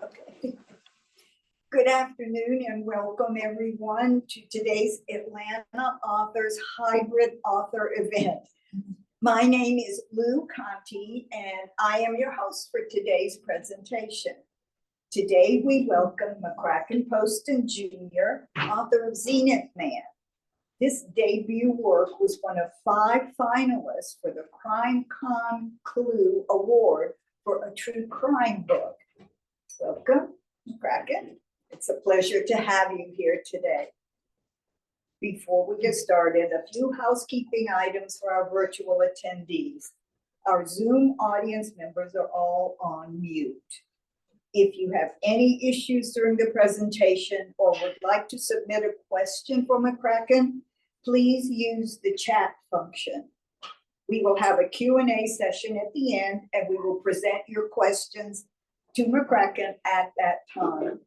Okay. Good afternoon and welcome everyone to today's Atlanta Authors Hybrid Author event. My name is Lou Conti and I am your host for today's presentation. Today we welcome McCracken Poston Jr., author of Zenith Man. This debut work was one of 5 finalists for the Crime Con Clue Award for a true crime book. Welcome, McCracken. It's a pleasure to have you here today. Before we get started, a few housekeeping items for our virtual attendees. Our Zoom audience members are all on mute. If you have any issues during the presentation or would like to submit a question for McCracken, please use the chat function. We will have a Q&A session at the end and we will present your questions to McCracken at that time.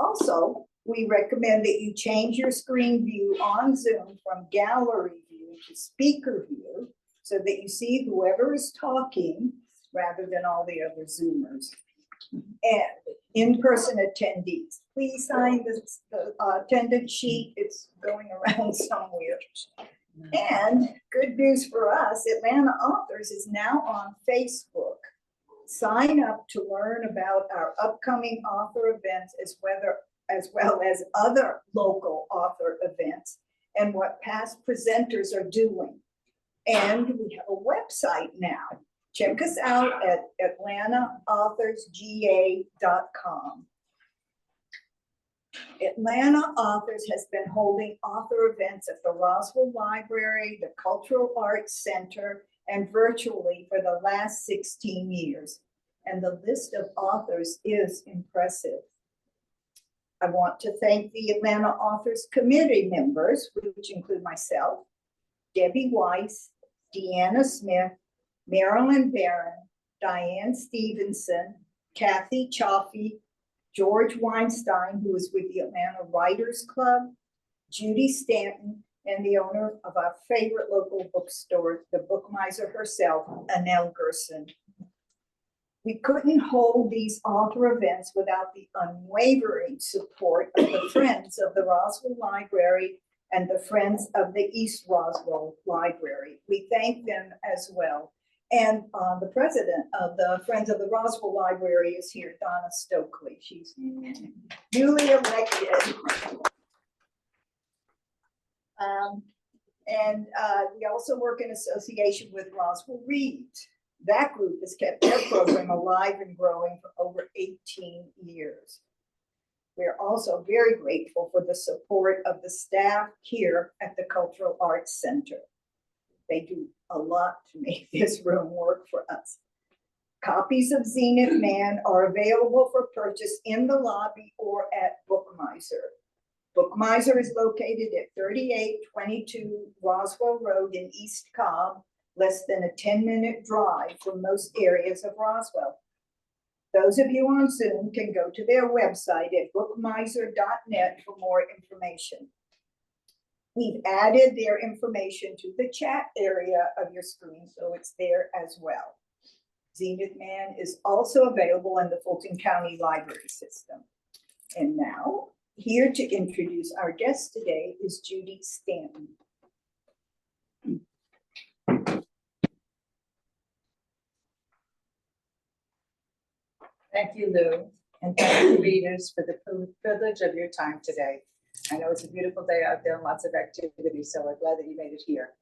Also, we recommend that you change your screen view on Zoom from gallery view to speaker view so that you see whoever is talking rather than all the other Zoomers. And in-person attendees, please sign the attendance sheet. It's going around somewhere. And good news for us, Atlanta Authors is now on Facebook. Sign up to learn about our upcoming author events as well as other local author events and what past presenters are doing. And we have a website now. Check us out at AtlantaAuthorsGA.com. Atlanta Authors has been holding author events at the Roswell Library, the Cultural Arts Center, and virtually for the last 16 years. And the list of authors is impressive. I want to thank the Atlanta Authors Committee members, which include myself, Debbie Weiss, Deanna Smith, Marilyn Barron, Diane Stevenson, Kathy Chaffee, George Weinstein, who is with the Atlanta Writers Club, Judy Stanton, and the owner of our favorite local bookstore, the book miser herself, Annelle Gerson. We couldn't hold these author events without the unwavering support of the Friends of the Roswell Library and the Friends of the East Roswell Library. We thank them as well. And the president of the Friends of the Roswell Library is here, Donna Stokely. She's newly elected. We also work in association with Roswell Reads. That group has kept their program alive and growing for over 18 years. We're also very grateful for the support of the staff here at the Cultural Arts Center. They do a lot to make this room work for us. Copies of Zenith Man are available for purchase in the lobby or at Book Miser. Book Miser is located at 3822 Roswell Road in East Cobb, less than a 10-minute drive from most areas of Roswell. Those of you on Zoom can go to their website at bookmiser.net for more information. We've added their information to the chat area of your screen, so it's there as well. Zenith Man is also available in the Fulton County Library System. And now, here to introduce our guest today is Judy Stanton. Thank you, Lou, and thank you, readers, for the privilege of your time today. I know it's a beautiful day out there and lots of activity, so I'm glad that you made it here.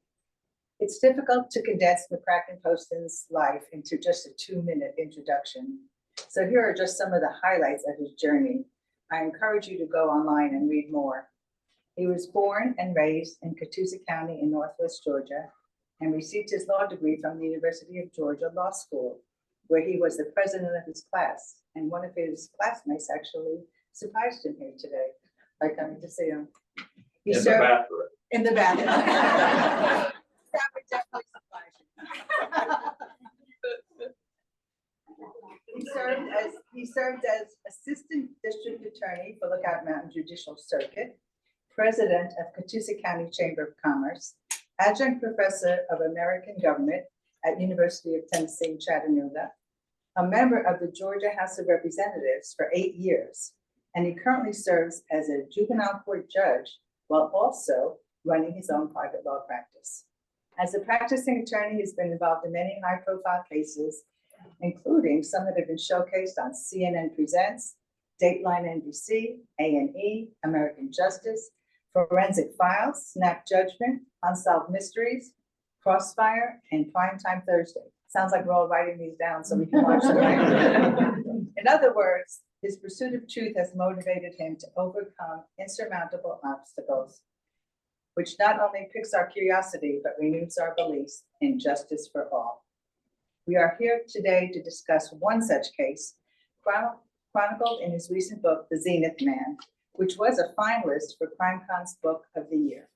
It's difficult to condense McCracken Poston's life into just a 2-minute introduction. So here are just some of the highlights of his journey. I encourage you to go online and read more. He was born and raised in Catoosa County in Northwest Georgia and received his law degree from the University of Georgia Law School, where he was the president of his class. And one of his classmates actually surprised him here today by coming to see him. In the bathroom. In the bathroom. That would definitely surprise you. He served as assistant district attorney for Lookout Mountain Judicial Circuit, president of Catoosa County Chamber of Commerce, adjunct professor of American Government at University of Tennessee, Chattanooga, a member of the Georgia House of Representatives for 8 years, and he currently serves as a juvenile court judge while also running his own private law practice. As a practicing attorney, he's been involved in many high-profile cases, including some that have been showcased on CNN Presents, Dateline NBC, A&E, American Justice, Forensic Files, Snap Judgment, Unsolved Mysteries, Crossfire, and Primetime Thursday. Sounds like we're all writing these down so we can watch them later. In other words, his pursuit of truth has motivated him to overcome insurmountable obstacles, which not only piques our curiosity, but renews our beliefs in justice for all. We are here today to discuss one such case, chronicled in his recent book, The Zenith Man, which was a finalist for CrimeCon's Book of the Year.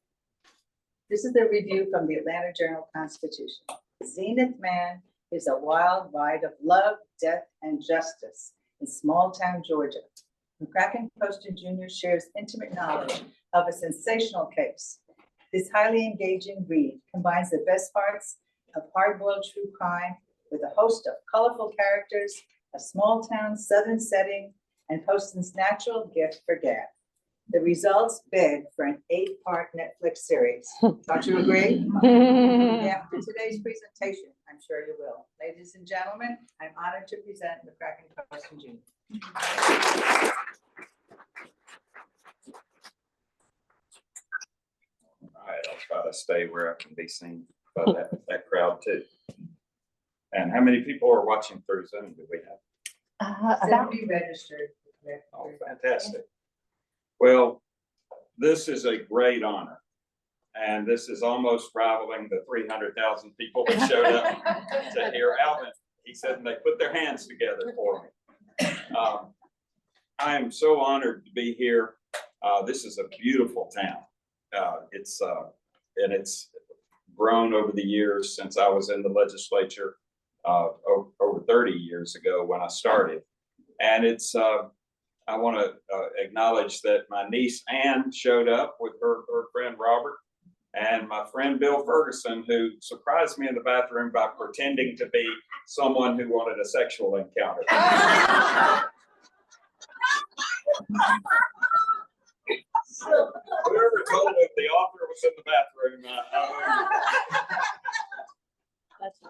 This is the review from the Atlanta Journal-Constitution. Zenith Man is a wild ride of love, death, and justice in small-town Georgia. McCracken Poston Jr. shares intimate knowledge of a sensational case. This highly engaging read combines the best parts of hard-boiled true crime with a host of colorful characters, a small-town southern setting, and Poston's natural gift for gab. The results beg for an 8-part Netflix series. Don't you agree? After today's presentation, I'm sure you will. Ladies and gentlemen, I'm honored to present McCracken Poston Jr. All right, I'll try to stay where I can be seen by that crowd too. And how many people are watching through Zoom do we have? About be registered. Oh, fantastic. Well, this is a great honor. And this is almost rivaling the 300,000 people that showed up to hear Alvin. He said, and they put their hands together for me. I am so honored to be here. This is a beautiful town. It's grown over the years since I was in the legislature over 30 years ago when I started. And it's, I want to acknowledge that my niece Ann showed up with her friend Robert and my friend Bill Ferguson, who surprised me in the bathroom by pretending to be someone who wanted a sexual encounter. Whoever told him the author was in the bathroom, That's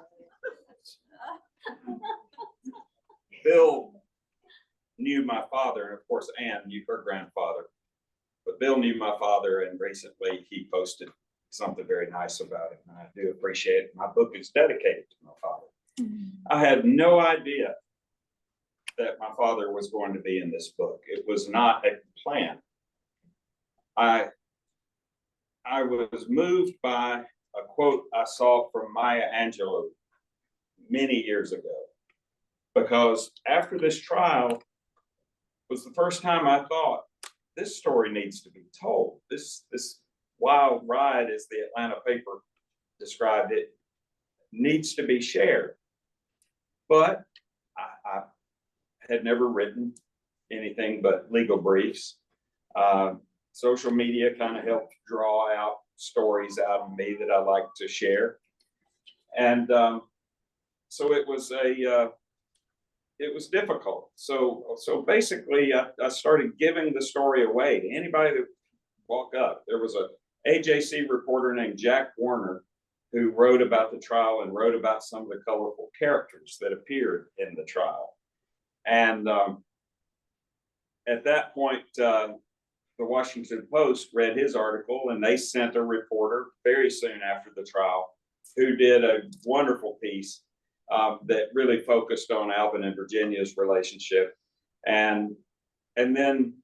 Bill knew my father, and of course Ann knew her grandfather, but Bill knew my father, and recently he posted something very nice about him, and I do appreciate it. My book is dedicated to my father. I had no idea that my father was going to be in this book. It was not a plan. I was moved by a quote I saw from Maya Angelou many years ago, because after this trial was the first time I thought, this story needs to be told. This wild ride, as the Atlanta paper described it, needs to be shared. But I had never written anything but legal briefs. Social media kind of helped draw out stories out of me that I like to share. And so it was difficult. So basically I started giving the story away to anybody that walked up. There was a AJC reporter named Jack Warner who wrote about the trial and wrote about some of the colorful characters that appeared in the trial. And at that point, the Washington Post read his article, and they sent a reporter very soon after the trial who did a wonderful piece that really focused on Alvin and Virginia's relationship. And then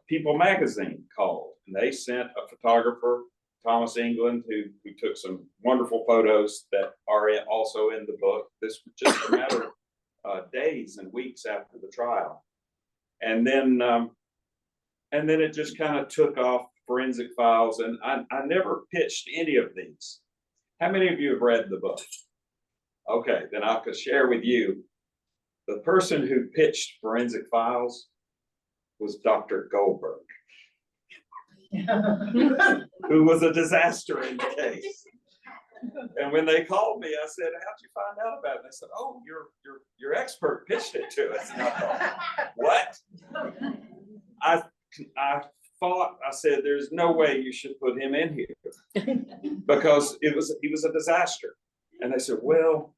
People magazine called, and they sent a photographer, Thomas England, who took some wonderful photos that are also in the book. This was just a matter of days and weeks after the trial. And then it just kind of took off. Forensic Files, and I never pitched any of these. How many of you have read the book? Okay, then I could share with you. The person who pitched Forensic Files was Dr. Goldberg, who was a disaster in the case. And when they called me, I said, how'd you find out about it? And they said, oh, your expert pitched it to us. And I thought, what? I thought, I said, there's no way you should put him in here because he was a disaster. And they said, well,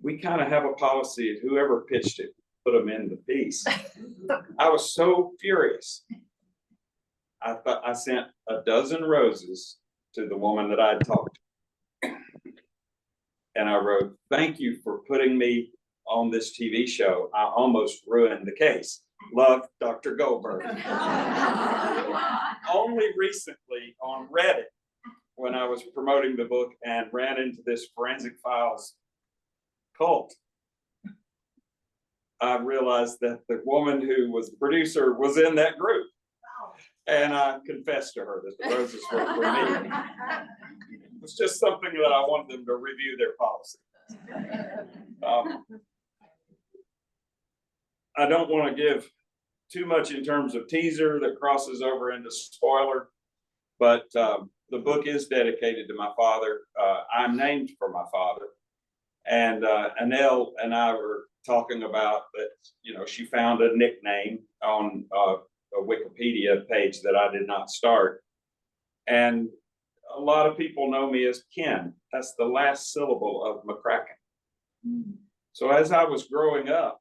we kind of have a policy, whoever pitched it, put them in the piece. I was so furious. I thought I sent a dozen roses to the woman that I'd talked to. And I wrote, thank you for putting me on this TV show. I almost ruined the case. Love, Dr. Goldberg. Only recently on Reddit, when I was promoting the book and ran into this Forensic Files cult, I realized that the woman who was the producer was in that group. And I confessed to her that the roses were for me. It was just something that I wanted them to review their policy. I don't want to give too much in terms of teaser that crosses over into spoiler, but the book is dedicated to my father. I'm named for my father. And Annelle and I were talking about that, you know, she found a nickname on a Wikipedia page that I did not start. And a lot of people know me as Ken. That's the last syllable of McCracken. So as I was growing up,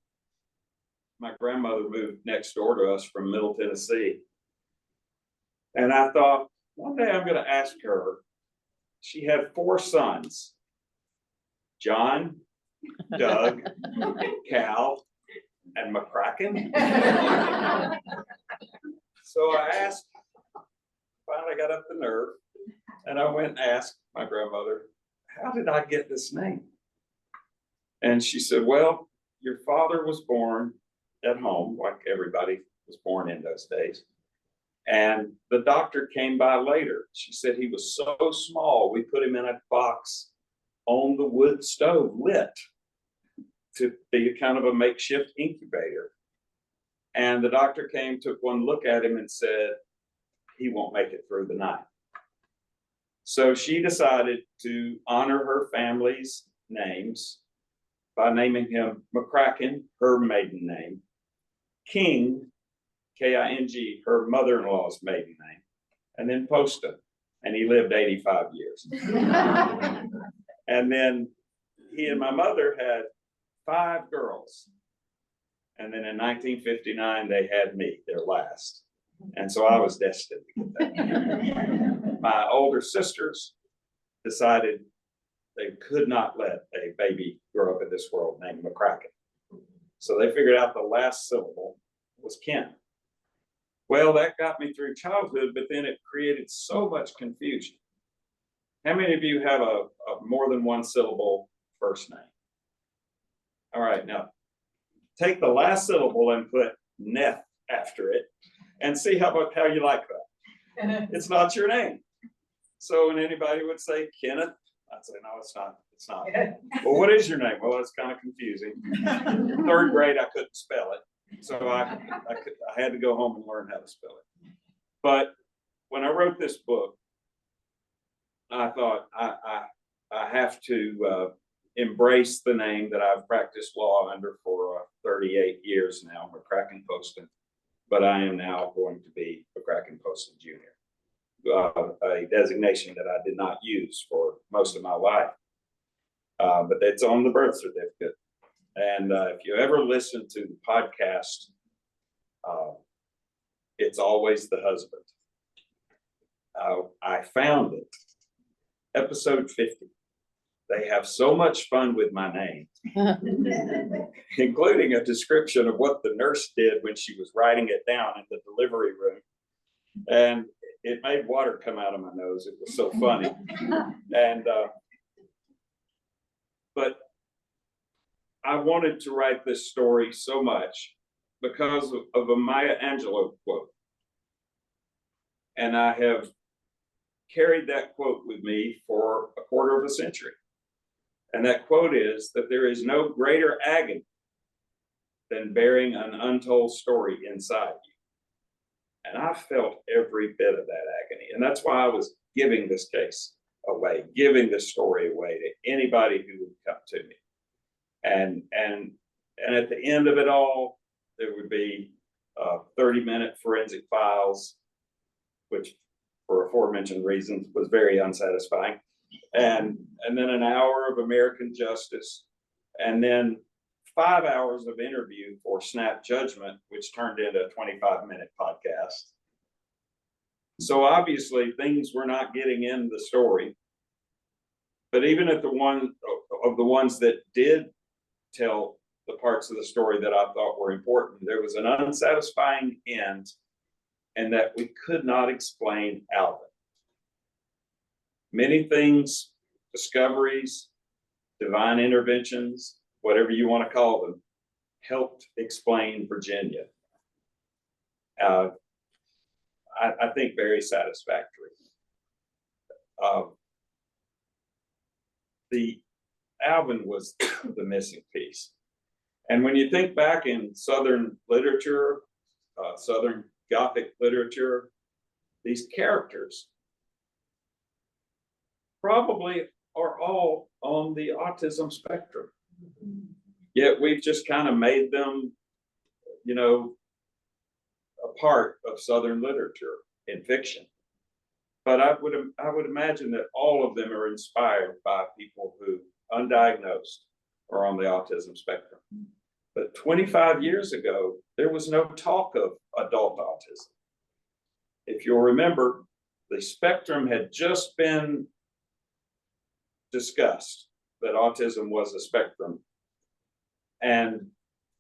my grandmother moved next door to us from Middle Tennessee. And I thought, one day I'm going to ask her. She had 4 sons, John, Doug, Cal, and McCracken. So I asked, finally got up the nerve, and I went and asked my grandmother, how did I get this name? And she said, well, your father was born at home, like everybody was born in those days. And the doctor came by later. She said he was so small, we put him in a box on the wood stove lit to be a kind of a makeshift incubator. And the doctor came, took one look at him and said, he won't make it through the night. So she decided to honor her family's names by naming him McCracken, her maiden name, King, K-I-N-G, her mother-in-law's maiden name, and then Poston, and he lived 85 years. And then he and my mother had 5 girls. And then in 1959, they had me, their last. And so I was destined to get that. My older sisters decided they could not let a baby grow up in this world named McCracken. So they figured out the last syllable was Ken. Well, that got me through childhood, but then it created so much confusion. How many of you have a more than one syllable first name? All right, now take the last syllable and put Neth after it and see how you like that. It's not your name. So when anybody would say Kenneth, I'd say, no, it's not. It's not. Well, what is your name? Well, it's kind of confusing. In 3rd grade, I couldn't spell it. So I had to go home and learn how to spell it. But when I wrote this book, I thought I have to embrace the name that I've practiced law under for 38 years now, McCracken Poston. But I am now going to be McCracken Poston Jr., a designation that I did not use for most of my life. But it's on the birth certificate. And if you ever listen to the podcast, it's always the husband. I found it. Episode 50. They have so much fun with my name, including a description of what the nurse did when she was writing it down in the delivery room. And it made water come out of my nose. It was so funny. And, but I wanted to write this story so much because of a Maya Angelou quote. And I have carried that quote with me for a quarter of a century. And that quote is that there is no greater agony than bearing an untold story inside you. And I felt every bit of that agony. And that's why I was giving this case away, giving the story away to anybody who would come to me. And at the end of it all, there would be 30-minute forensic files, which for aforementioned reasons was very unsatisfying. And then an hour of American justice, and then 5 hours of interview for Snap Judgment, which turned into a 25-minute podcast. So obviously things were not getting in the story. But even at the ones that did tell the parts of the story that I thought were important, there was an unsatisfying end, and that we could not explain Alvin. Many things, discoveries, divine interventions, whatever you want to call them, helped explain Virginia. I think very satisfactory. The Alvin was the missing piece. And when you think back in Southern literature, Southern Gothic literature, these characters probably are all on the autism spectrum. Yet we've just kind of made them, you know, a part of Southern literature in fiction. But I would imagine that all of them are inspired by people who, undiagnosed, are on the autism spectrum. But 25 years ago, there was no talk of adult autism. If you'll remember, the spectrum had just been discussed, that autism was a spectrum. And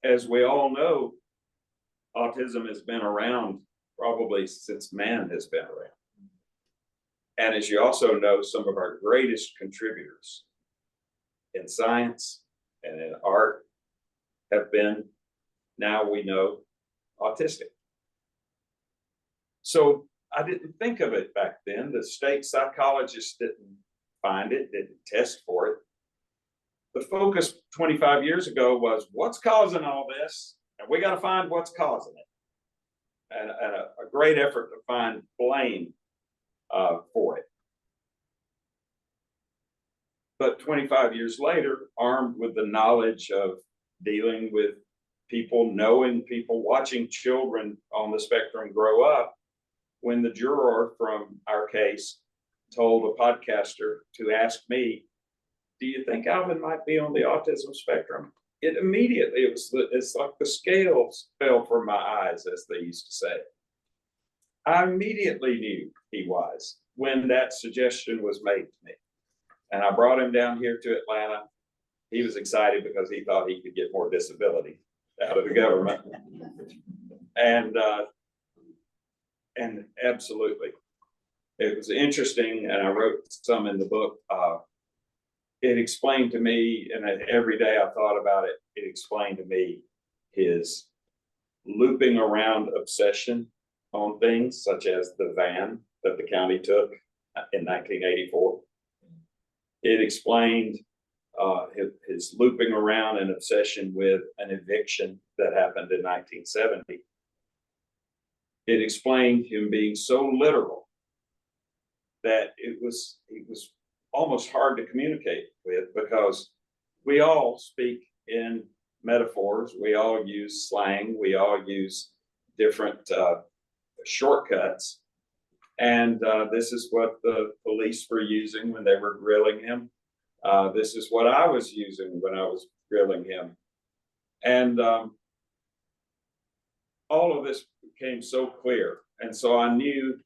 as we all know, autism has been around probably since man has been around. And as you also know, some of our greatest contributors in science and in art have been, now we know, autistic. So I didn't think of it back then. The state psychologists didn't find it, didn't test for it. The focus 25 years ago was what's causing all this, and we got to find what's causing it. And a great effort to find blame for it. But 25 years later, armed with the knowledge of dealing with people, knowing people, watching children on the spectrum grow up, when the juror from our case told a podcaster to ask me, do you think Alvin might be on the autism spectrum? It immediately, it's like the scales fell from my eyes, as they used to say. I immediately knew he was when that suggestion was made to me. And I brought him down here to Atlanta. He was excited because he thought he could get more disability out of the government. And absolutely, it was interesting, and I wrote some in the book. It explained to me, and every day I thought about it, it explained to me his looping around obsession on things, such as the van that the county took in 1984. It explained his looping around and obsession with an eviction that happened in 1970. It explained him being so literal that it was almost hard to communicate with, because we all speak in metaphors, we all use slang, we all use different shortcuts. And this is what the police were using when they were grilling him. This is what I was using when I was grilling him. And all of this became so clear. And so I knew,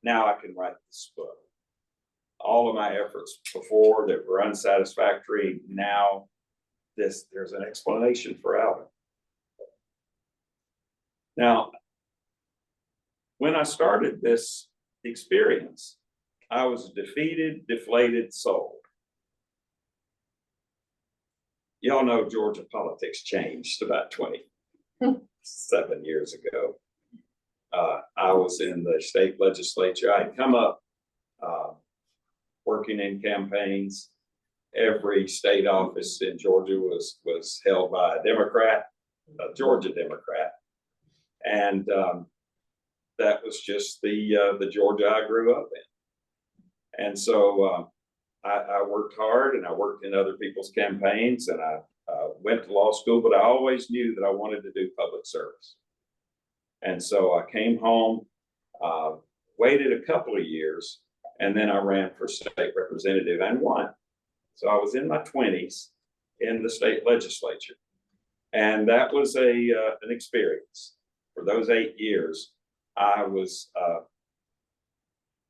now I can write this book. All of my efforts before that were unsatisfactory, now there's an explanation for Alvin. Now, when I started this experience, I was a defeated, deflated soul. Y'all know Georgia politics changed about 27 years ago. I was in the state legislature. I'd come up working in campaigns. Every state office in Georgia was held by a Democrat, a Georgia Democrat. And that was just the Georgia I grew up And so I worked hard, and I worked in other people's campaigns, and I went to law school, but I always knew that I wanted to do public service. And so I came home, waited a couple of years, and then I ran for state representative and won. So I was in my 20s in the state legislature. And that was an experience. For those 8 years, I was,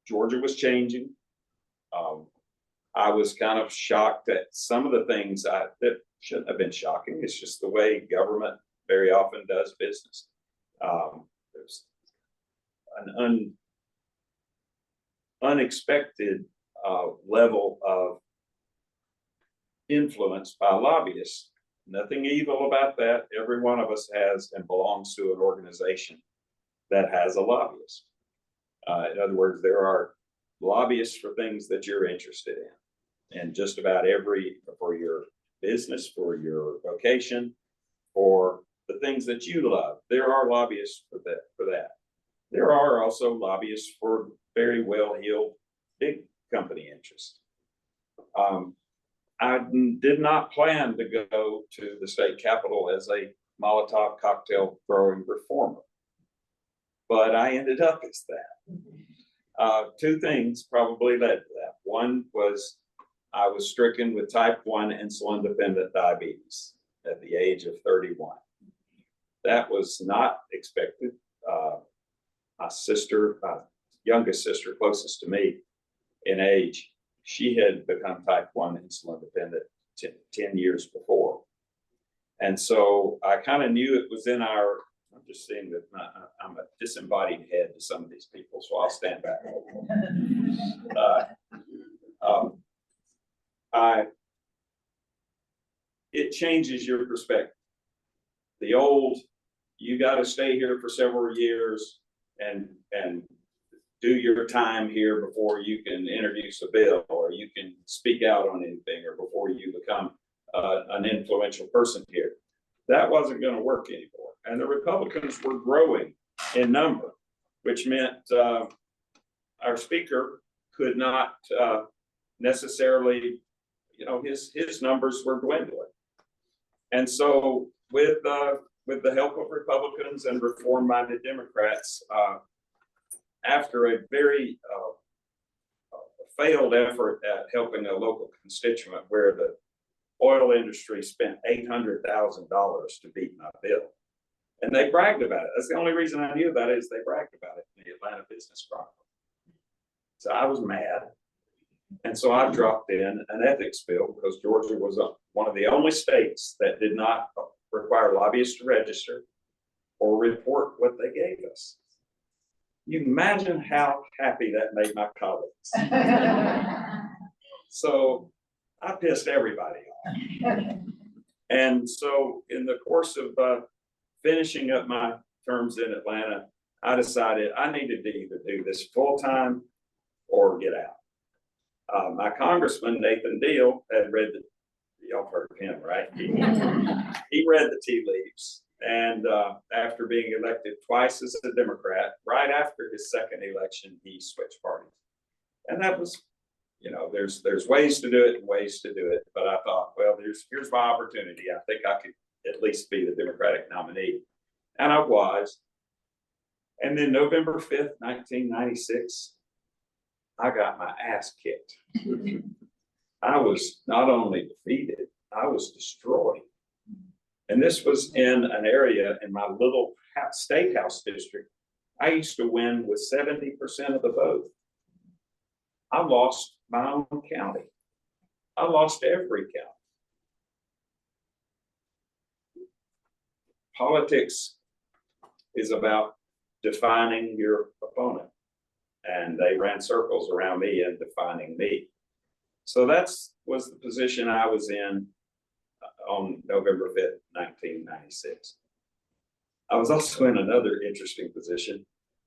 Georgia was changing. I was kind of shocked at some of the things that shouldn't have been shocking. It's just the way government very often does business. There's an unexpected level of influence by lobbyists. Nothing evil about that. Every one of us has and belongs to an organization that has a lobbyist. In other words, there are lobbyists for things that you're interested in, and just about for your business, for your vocation, for the things that you love. There are lobbyists for that. There are also lobbyists for very well-heeled big company interests. I did not plan to go to the state capitol as a Molotov cocktail throwing reformer, but I ended up as that. Two things probably led to that. One was I was stricken with type 1 insulin-dependent diabetes at the age of 31. That was not expected. My sister, my youngest sister, closest to me in age, she had become type 1 insulin dependent 10 years before. And so I kind of knew it was in our, I'm just saying that I'm a disembodied head to some of these people, so I'll stand back. It changes your perspective. The old, you got to stay here for several years and do your time here before you can introduce a bill, or you can speak out on anything, or before you become an influential person here. That wasn't going to work anymore. And the Republicans were growing in number, which meant our speaker could not necessarily, his numbers were dwindling. And so with the help of Republicans and reform-minded Democrats, after a very failed effort at helping a local constituent where the oil industry spent $800,000 to beat my bill. And they bragged about it. That's the only reason I knew about it, is they bragged about it in the Atlanta Business Chronicle. So I was mad. And so I dropped in an ethics bill, because Georgia was one of the only states that did not require lobbyists to register or report what they gave us. You imagine how happy that made my colleagues. So I pissed everybody off. And so in the course of finishing up my terms in Atlanta, I decided I needed to either do this full time or get out. My congressman, Nathan Deal, had read y'all heard of him, right? He read the tea leaves. And after being elected twice as a Democrat, right after his second election, he switched parties. And that was, there's ways to do it and ways to do it. But I thought, well, here's my opportunity. I think I could at least be the Democratic nominee. And I was. And then November 5th, 1996, I got my ass kicked. I was not only defeated, I was destroyed. And this was in an area in my little state house district. I used to win with 70% of the vote. I lost my own county. I lost every county. Politics is about defining your opponent. And they ran circles around me and defining me. So that was the position I was in on November 5th, 1996. I was also in another interesting position.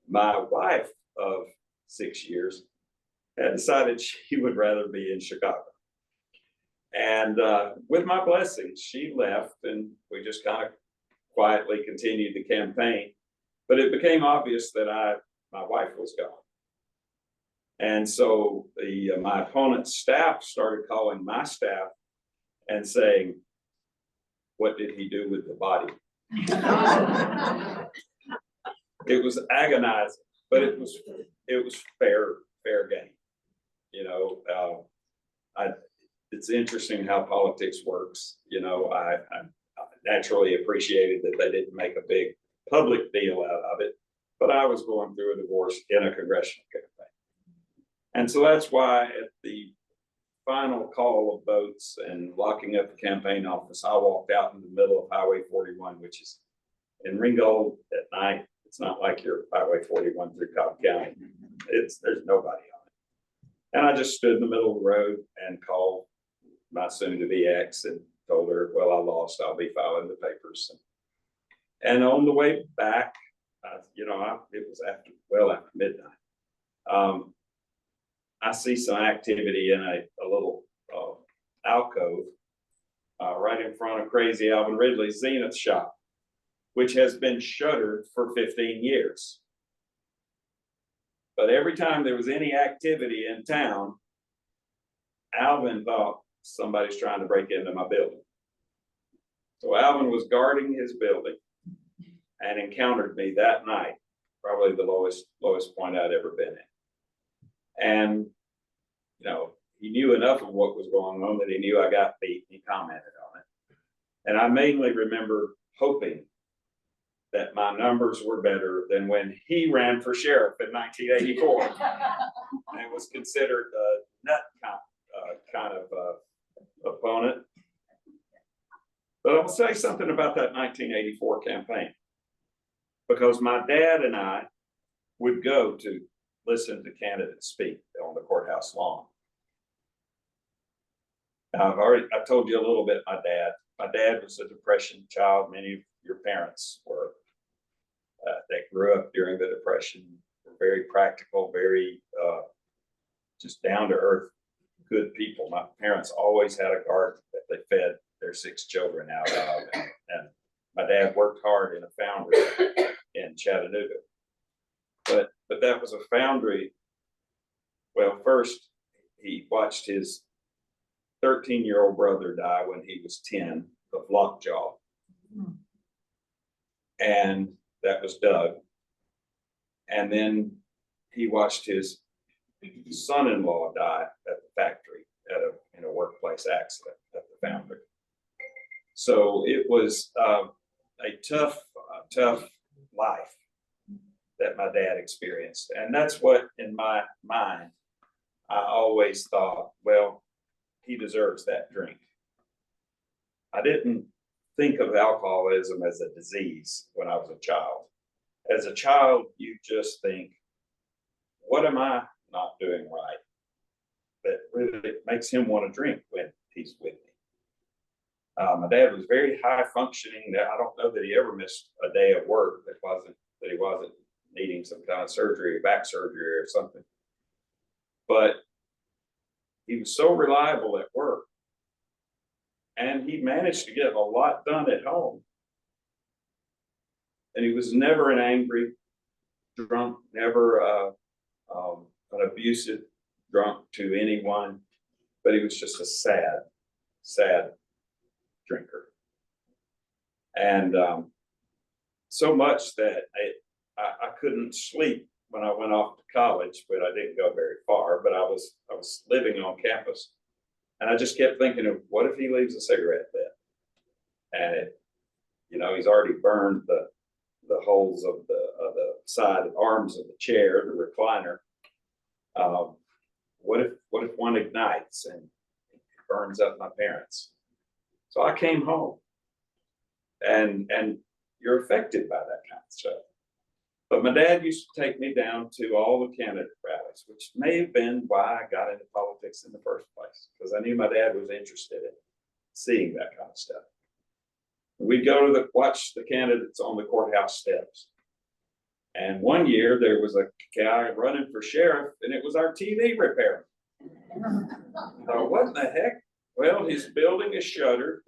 My wife of 6 years had decided she would rather be in Chicago. And with my blessing, she left, and we just kind of quietly continued the campaign. But it became obvious that my wife was gone. And so my opponent's staff started calling my staff and saying, what did he do with the body? It was agonizing, but it was fair game. You know, it's interesting how politics works. You know, I naturally appreciated that they didn't make a big public deal out of it, but I was going through a divorce in a congressional campaign. And so that's why at the final call of votes and locking up the campaign office, I walked out in the middle of Highway 41, which is in Ringgold at night. It's not like your Highway 41 through Cobb County. There's nobody on it. And I just stood in the middle of the road and called my soon-to-be ex and told her, well, I lost. I'll be filing the papers. And on the way back, you know, it was after midnight. I see some activity in a little alcove right in front of Crazy Alvin Ridley's Zenith shop, which has been shuttered for 15 years. But every time there was any activity in town, Alvin thought somebody's trying to break into my building. So Alvin was guarding his building and encountered me that night, probably the lowest point I'd ever been in. And, you know, he knew enough of what was going on that he knew I got beat. He commented on it. And I mainly remember hoping that my numbers were better than when he ran for sheriff in 1984. And was considered a nut kind of opponent. But I'll say something about that 1984 campaign, because my dad and I would go to listen to candidates speak on the courthouse lawn. Now, I told you a little bit. My dad was a Depression child. Many of your parents were. They grew up during the Depression. Were very practical, very just down to earth, good people. My parents always had a garden that they fed their 6 children out of, and my dad worked hard in a foundry in Chattanooga. But that was a foundry. Well, first he watched his 13-year-old brother die when he was 10 of lockjaw. And that was Doug. And then he watched his son-in-law die at the factory in a workplace accident at the foundry. So it was a tough life that my dad experienced. And that's what, in my mind, I always thought, well, he deserves that drink. I didn't think of alcoholism as a disease when I was a child. As a child, you just think, what am I not doing right that really makes him want to drink when he's with me? My dad was very high functioning. I don't know that he ever missed a day of work that he wasn't needing some kind of surgery, back surgery or something. But he was so reliable at work, and he managed to get a lot done at home. And he was never an angry drunk, never an abusive drunk to anyone, but he was just a sad drinker. And so much that I couldn't sleep when I went off to college, but I didn't go very far, but I was living on campus. And I just kept thinking of, what if he leaves a cigarette lit? And he's already burned the holes of the side arms of the chair, the recliner. What if one ignites and it burns up my parents? So I came home, and you're affected by that kind of stuff. But my dad used to take me down to all the candidate rallies, which may have been why I got into politics in the first place, because I knew my dad was interested in seeing that kind of stuff. We'd go to watch the candidates on the courthouse steps. And one year there was a guy running for sheriff, and it was our TV repairman. So what in the heck? Well, his building is shuttered.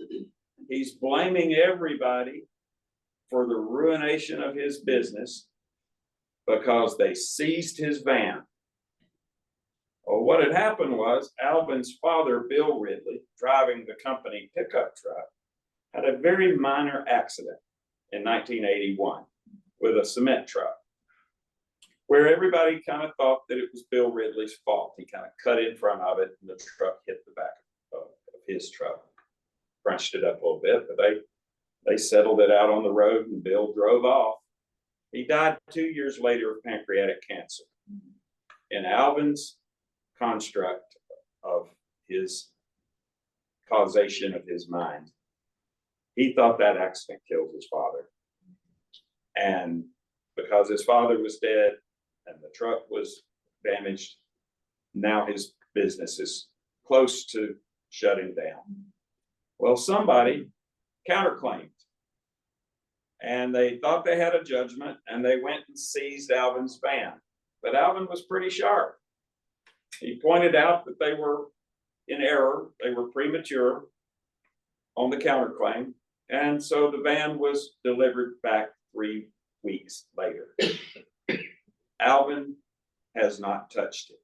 He's blaming everybody for the ruination of his business because they seized his van. Well, what had happened was Alvin's father, Bill Ridley, driving the company pickup truck, had a very minor accident in 1981 with a cement truck, where everybody kind of thought that it was Bill Ridley's fault. He kind of cut in front of it and the truck hit the back of his truck, crunched it up a little bit, but they settled it out on the road and Bill drove off. He died 2 years later of pancreatic cancer. In Alvin's construct of his causation of his mind, he thought that accident killed his father. And because his father was dead and the truck was damaged, now his business is close to shutting down. Well, somebody counterclaimed. And they thought they had a judgment and they went and seized Alvin's van. But Alvin was pretty sharp. He pointed out that they were in error, they were premature on the counterclaim. And so the van was delivered back 3 weeks later. Alvin has not touched it.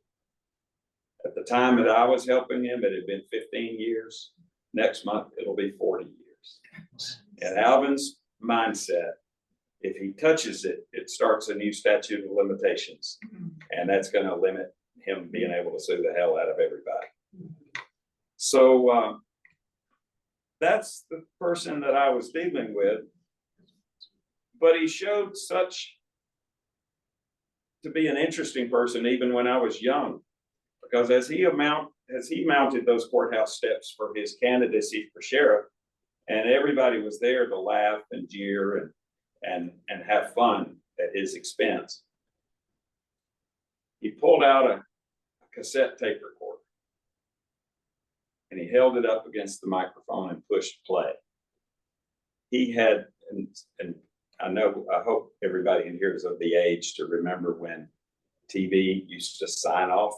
At the time that I was helping him, it had been 15 years. Next month, it'll be 40 years. And Alvin's mindset, if he touches it, it starts a new statute of limitations. And that's going to limit him being able to sue the hell out of everybody. So that's the person that I was dealing with. But he showed such to be an interesting person even when I was young, because as he mounted those courthouse steps for his candidacy for sheriff, and everybody was there to laugh and jeer and have fun at his expense, he pulled out a cassette tape recorder and he held it up against the microphone and pushed play. He had, and I hope everybody in here is of the age to remember when TV used to sign off.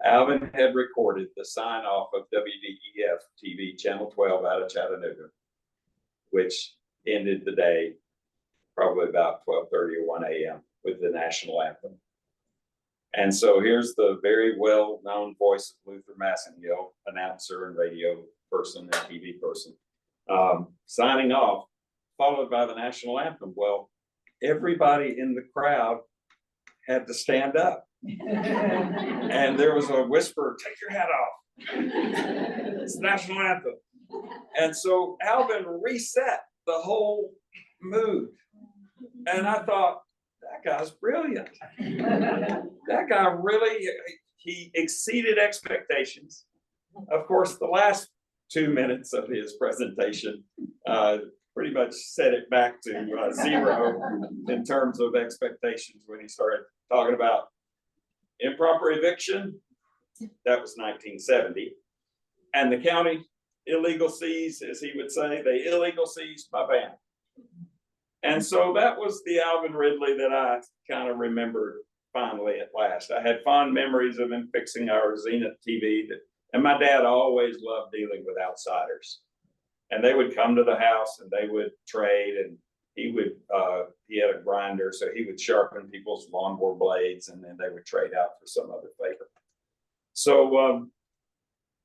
Alvin had recorded the sign off of WDEF TV, Channel 12 out of Chattanooga, which ended the day probably about 12:30 or 1 a.m. with the national anthem. And so here's the very well-known voice of Luther Massengill, announcer and radio person and TV person, signing off, followed by the national anthem. Well, everybody in the crowd had to stand up. And there was a whisper, "Take your hat off. It's the national anthem." And so Alvin reset the whole mood. And I thought, that guy's brilliant. That guy really, he exceeded expectations. Of course, the last 2 minutes of his presentation pretty much set it back to 0 in terms of expectations when he started talking about improper eviction. That was 1970. And the county illegal seize, as he would say, they illegal seized my van. And so that was the Alvin Ridley that I kind of remembered finally at last. I had fond memories of him fixing our Zenith TV. And my dad always loved dealing with outsiders. And they would come to the house and they would trade, and he had a grinder, so he would sharpen people's lawnmower blades and then they would trade out for some other favor. So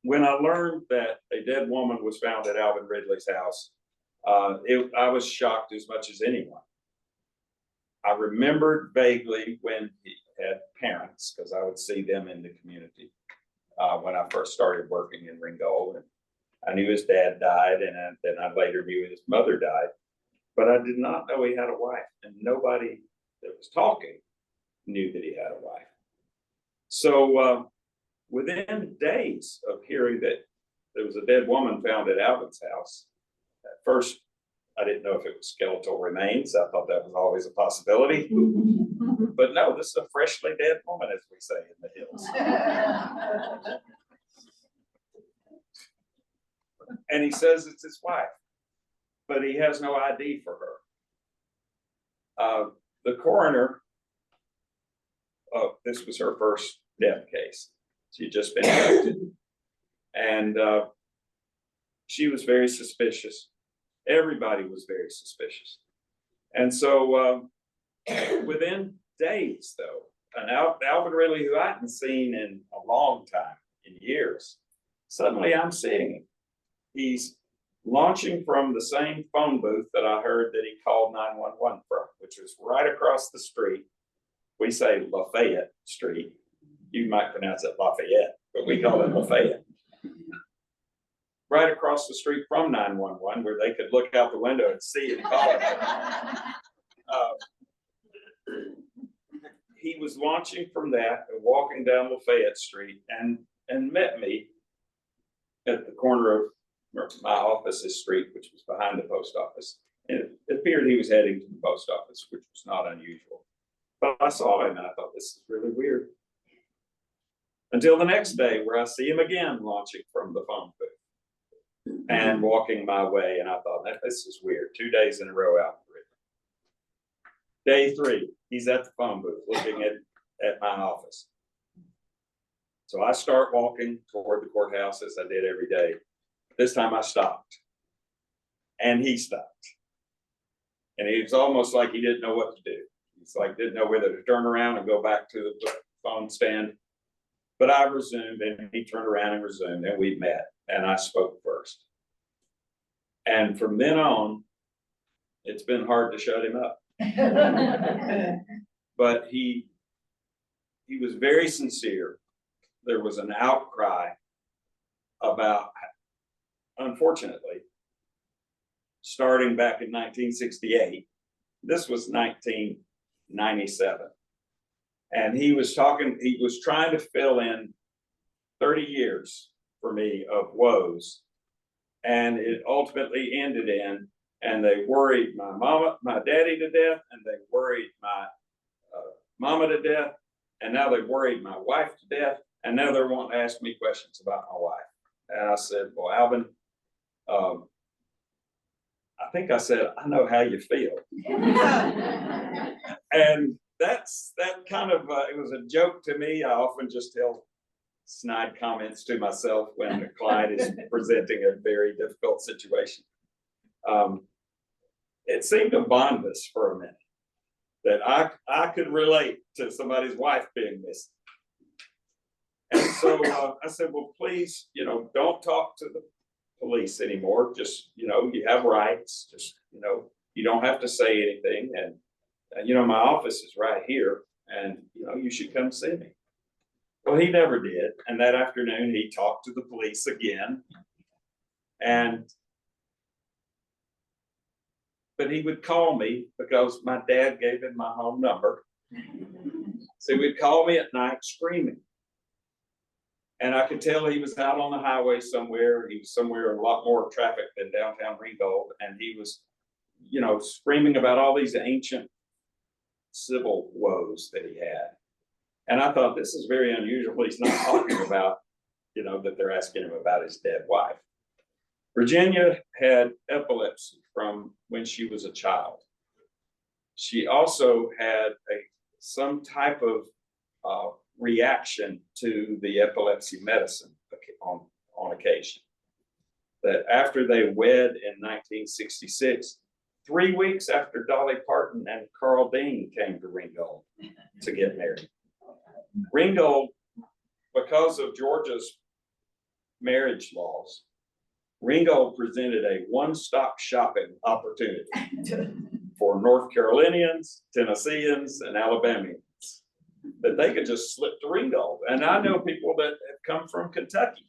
when I learned that a dead woman was found at Alvin Ridley's house, I was shocked as much as anyone. I remembered vaguely when he had parents, because I would see them in the community when I first started working in Ringgold. And I knew his dad died, and then I later knew his mother died. But I did not know he had a wife, and nobody that was talking knew that he had a wife. So within days of hearing that there was a dead woman found at Alvin's house, at first I didn't know if it was skeletal remains. I thought that was always a possibility. But no, this is a freshly dead woman, as we say in the hills. And he says it's his wife, but he has no ID for her. The coroner, this was her first death case. She had just been inducted. And she was very suspicious. Everybody was very suspicious. And so within days, though, Alvin Ridley, who I hadn't seen in a long time, in years. Suddenly I'm seeing him. He's launching from the same phone booth that I heard that he called 911 from, which was right across the street. We say Lafayette Street. You might pronounce it Lafayette, but we call it Lafayette. Right across the street from 911, where they could look out the window and see and call it. He was launching from that and walking down Lafayette Street and met me at the corner of my office's street, which was behind the post office. And it appeared he was heading to the post office, which was not unusual. But I saw him and I thought, this is really weird. Until the next day, where I see him again launching from the phone booth and walking my way. And I thought, this is weird. 2 days in a row out. Day 3, he's at the phone booth looking at my office. So I start walking toward the courthouse as I did every day. This time I stopped. And he stopped. And he was almost like he didn't know what to do. He's like, didn't know whether to turn around and go back to the phone stand. But I resumed, and he turned around and resumed, and we met, and I spoke first. And from then on, it's been hard to shut him up. But he was very sincere. There was an outcry about, unfortunately, starting back in 1968. This was 1997. And he was trying to fill in 30 years for me of woes. And it ultimately ended in, and they worried my daddy to death, and they worried my mama to death, and now they've worried my wife to death, and now they're wanting to ask me questions about my wife. And I said, well, Alvin, I think I said, I know how you feel. And that kind of, it was a joke to me. I often just tell snide comments to myself when the client is presenting a very difficult situation. It seemed to bond us for a minute, that I could relate to somebody's wife being missing. And so I said, well, please, don't talk to the police anymore. Just, you have rights. Just, you don't have to say anything. And, my office is right here, and, you should come see me. Well, he never did. And that afternoon, he talked to the police again. But he would call me because my dad gave him my home number. So he would call me at night screaming. And I could tell he was out on the highway somewhere. He was somewhere in a lot more traffic than downtown Ringgold. And he was, screaming about all these ancient civil woes that he had. And I thought, this is very unusual. He's not talking about, that they're asking him about his dead wife. Virginia had epilepsy from when she was a child. She also had some type of reaction to the epilepsy medicine on occasion. That after they wed in 1966, 3 weeks after Dolly Parton and Carl Dean came to Ringgold to get married. Ringgold, because of Georgia's marriage laws, Ringgold presented a one-stop shopping opportunity for North Carolinians, Tennesseans, and Alabamians, that they could just slip to Ringgold. And I know people that have come from Kentucky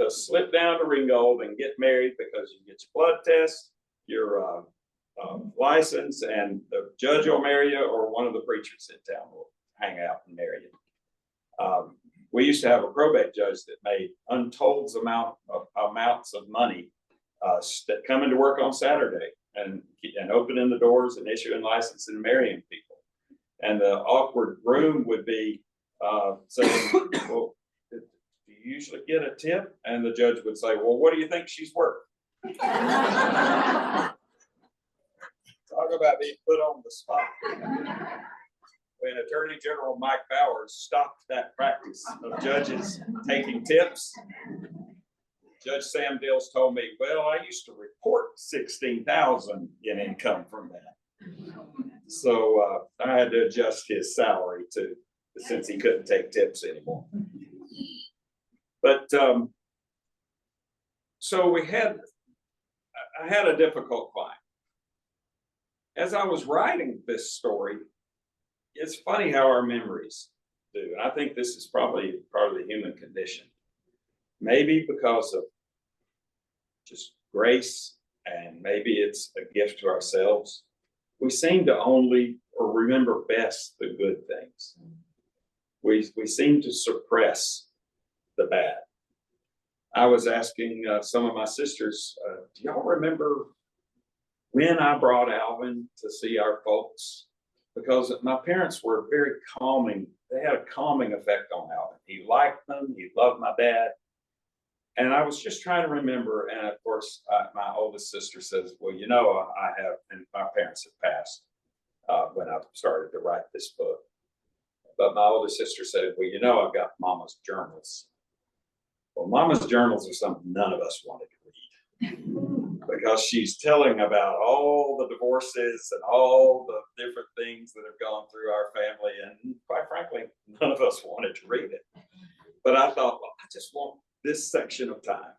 to slip down to Ringgold and get married because you get your blood test, your license, and the judge will marry you, or one of the preachers in town will hang out and marry you. We used to have a probate judge that made untold amounts of money coming to work on Saturday and opening the doors and issuing licenses and marrying people. And the awkward groom would be saying, well, do you usually get a tip? And the judge would say, well, what do you think she's worth? Talk about being put on the spot. When Attorney General Mike Bowers stopped that practice of judges taking tips, Judge Sam Dills told me, well, I used to report $16,000 in income from that. So I had to adjust his salary to since he couldn't take tips anymore. But so I had a difficult climb. As I was writing this story, it's funny how our memories do. And I think this is probably part of the human condition. Maybe because of just grace, and maybe it's a gift to ourselves. We seem to only or remember best the good things. We seem to suppress the bad. I was asking some of my sisters, do y'all remember when I brought Alvin to see our folks? Because my parents were very calming. They had a calming effect on Alvin. He liked them. He loved my dad. And I was just trying to remember. And of course, my oldest sister says, well, you know, I have, and my parents had passed when I started to write this book. But my oldest sister said, well, you know, I've got Mama's journals. Well, Mama's journals are something none of us wanted to read because she's telling about all the divorces and all the different things that have gone through our family. And quite frankly, none of us wanted to read it. But I thought, well, I just want this section of time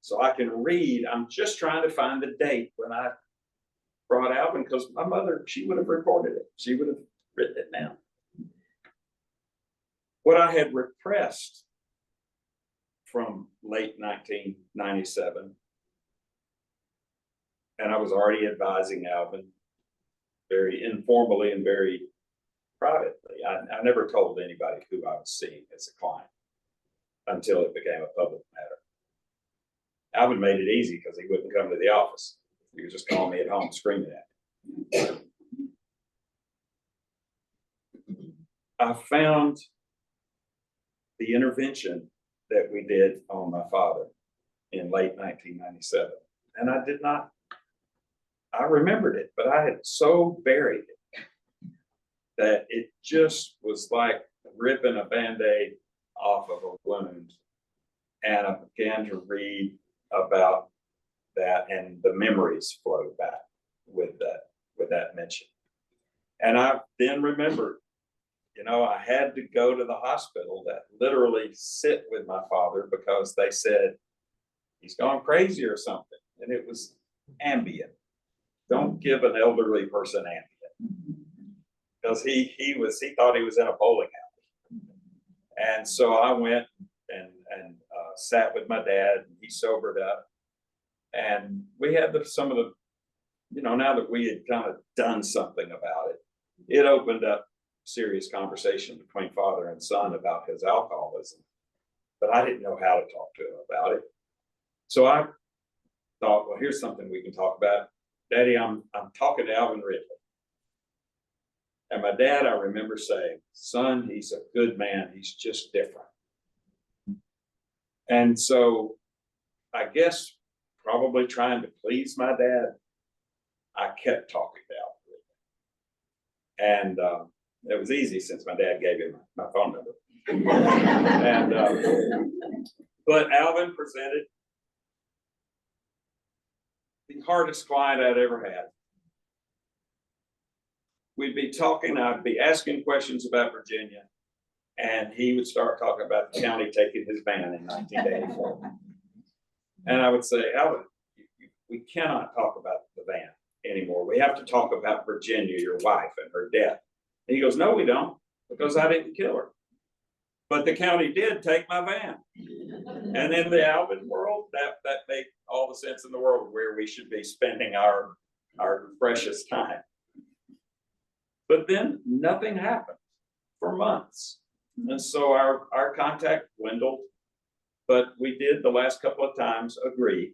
so I can read. I'm just trying to find the date when I brought Alvin, because my mother, she would have recorded it. She would have written it down. What I had repressed from late 1997, and I was already advising Alvin very informally and very privately. I never told anybody who I was seeing as a client until it became a public matter. Alvin made it easy because he wouldn't come to the office. He would just call me at home screaming at me. I found the intervention that we did on my father in late 1997. And I remembered it, but I had so buried it that it just was like ripping a Band-Aid off of a wound. And I began to read about that, and the memories flowed back with that mention. And I then remembered, you know, I had to go to the hospital that literally sit with my father because they said he's gone crazy or something. And it was Ambien. Don't give an elderly person Ambien, because he thought he was in a bowling alley. And so I went and sat with my dad, and he sobered up. And we had some of the, you know, now that we had kind of done something about it, it opened up serious conversation between father and son about his alcoholism. But I didn't know how to talk to him about it. So I thought, well, here's something we can talk about. Daddy, I'm talking to Alvin Ridley. And my dad, I remember saying, son, he's a good man. He's just different. And so I guess probably trying to please my dad, I kept talking to Alvin Ridley. And it was easy since my dad gave him my phone number. And but Alvin presented the hardest client I'd ever had. We'd be talking, I'd be asking questions about Virginia, and he would start talking about the county taking his van in 1984. And I would say, Alvin, we cannot talk about the van anymore. We have to talk about Virginia, your wife, and her death. And he goes, no, we don't, because I didn't kill her. But the county did take my van. And in the Alvin world, that made all the sense in the world where we should be spending our precious time. But then nothing happened for months. And so our contact dwindled. But we did the last couple of times agree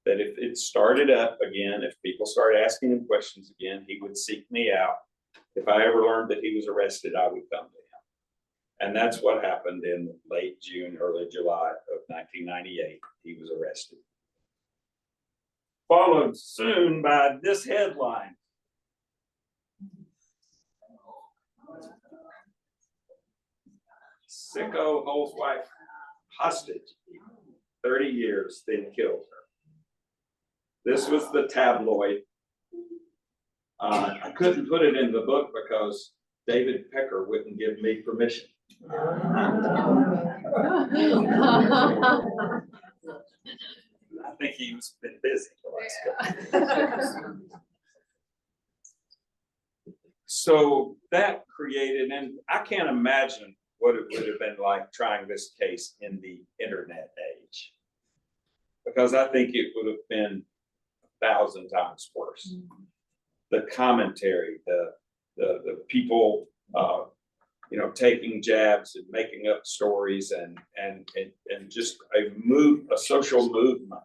that if it started up again, if people started asking him questions again, he would seek me out. If I ever learned that he was arrested, I would come to him. And that's what happened in late June, early July of 1998. He was arrested. Followed soon by this headline. Sicko holds wife hostage, 30 years, then kills her. This was the tabloid. I couldn't put it in the book because David Pecker wouldn't give me permission. I think he's been busy the last couple. So that created, and I can't imagine what it would have been like trying this case in the internet age, because I think it would have been 1,000 times worse. The commentary, the people, taking jabs and making up stories, and just a social movement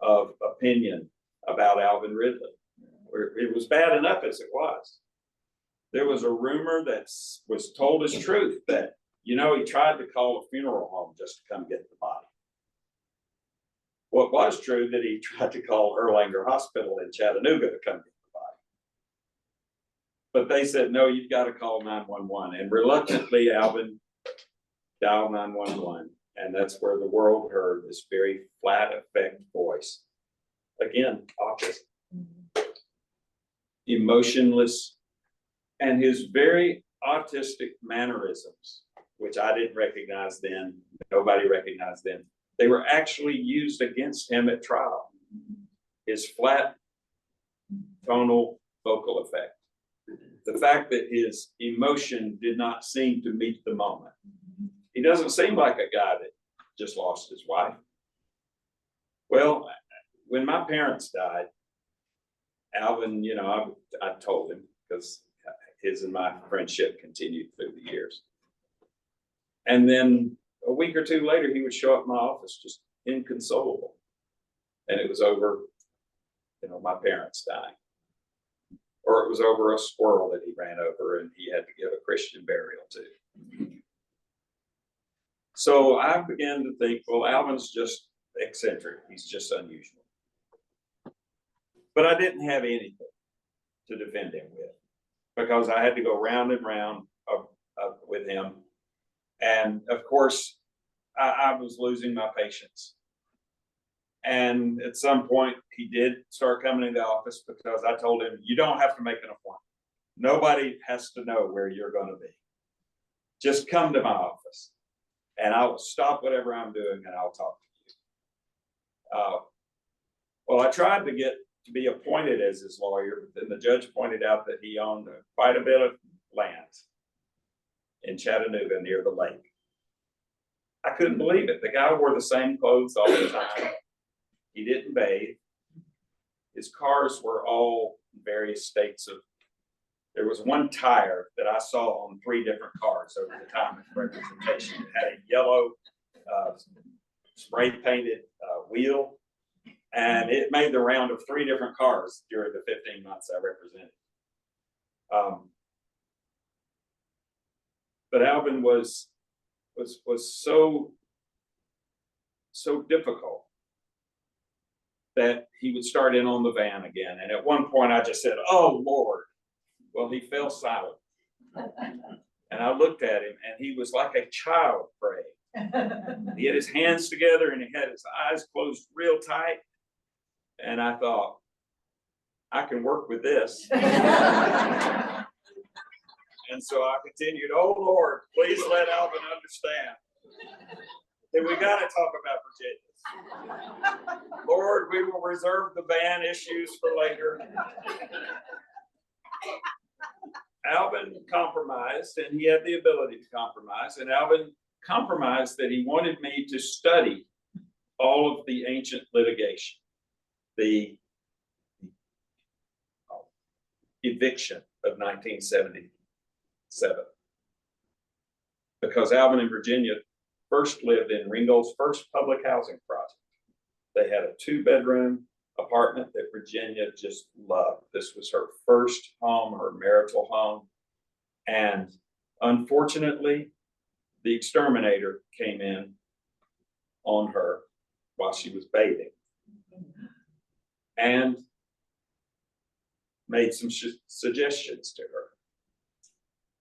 of opinion about Alvin Ridley. It was bad enough as it was. There was a rumor that was told as truth that, he tried to call a funeral home just to come get the body. Well, it was true that he tried to call Erlanger Hospital in Chattanooga to come get the body. But they said, no, you've got to call 911. And reluctantly, Alvin dialed 911. And that's where the world heard this very flat effect voice. Again, autism. Emotionless. And his very autistic mannerisms, which I didn't recognize then, nobody recognized then, they were actually used against him at trial. His flat tonal vocal effect. The fact that his emotion did not seem to meet the moment. He doesn't seem like a guy that just lost his wife. Well, when my parents died, Alvin, I told him, because his and my friendship continued through the years. And then a week or two later, he would show up in my office just inconsolable. And it was over, my parents dying. Or it was over a squirrel that he ran over and he had to give a Christian burial to. So I began to think, well, Alvin's just eccentric. He's just unusual. But I didn't have anything to defend him with, because I had to go round and round with him. And of course, I was losing my patience. And at some point, he did start coming into the office, because I told him, you don't have to make an appointment. Nobody has to know where you're going to be. Just come to my office and I will stop whatever I'm doing and I'll talk to you. Well, I tried to get to be appointed as his lawyer, but then the judge pointed out that he owned quite a bit of land in Chattanooga near the lake. I couldn't believe it. The guy wore the same clothes all the time. He didn't bathe. His cars were all in various states of, there was one tire that I saw on 3 different cars over the time of representation. It had a yellow spray painted wheel, and it made the round of 3 different cars during the 15 months I represented. But Alvin was so difficult that he would start in on the van again. And at one point I just said, oh Lord. Well, he fell silent. And I looked at him and he was like a child praying. He had his hands together and he had his eyes closed real tight. And I thought, I can work with this. And so I continued, oh Lord, please let Alvin understand that we got to talk about Virginia. Lord, we will reserve the ban issues for later. Alvin compromised, and he had the ability to compromise, and Alvin compromised that he wanted me to study all of the ancient litigation, the eviction of 1977. Because Alvin and Virginia first lived in Ringgold's first public housing project. They had a 2-bedroom apartment that Virginia just loved. This was her first home, her marital home. And unfortunately, the exterminator came in on her while she was bathing and made some suggestions to her.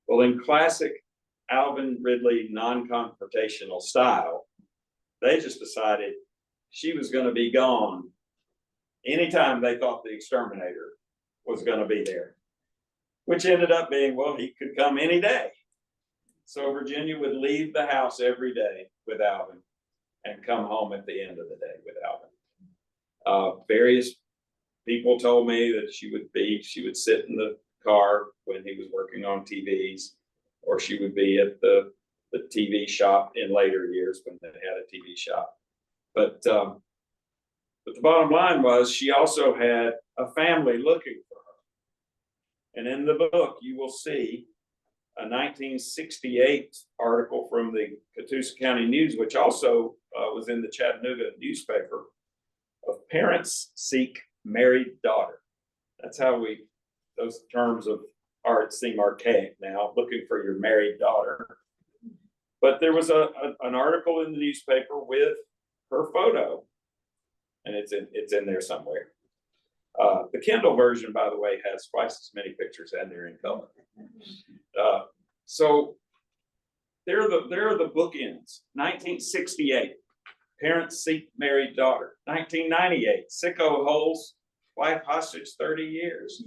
Well, in classic Alvin Ridley non-confrontational style, they just decided she was going to be gone anytime they thought the exterminator was going to be there. which ended up being, well, he could come any day. So Virginia would leave the house every day with Alvin and come home at the end of the day with Alvin. Various people told me that she would sit in the car when he was working on TVs, or she would be at the TV shop in later years when they had a TV shop. But the bottom line was she also had a family looking for her. And in the book, you will see a 1968 article from the Catoosa County News, which also was in the Chattanooga newspaper, of parents seek married daughter. That's how those terms of art seem archaic now, looking for your married daughter. But there was an article in the newspaper with her photo, and it's in there somewhere. The Kindle version, by the way, has twice as many pictures, and they're in color. So there are the bookends. 1968, parents seek married daughter. 1998, sicko holds wife hostage 30 years.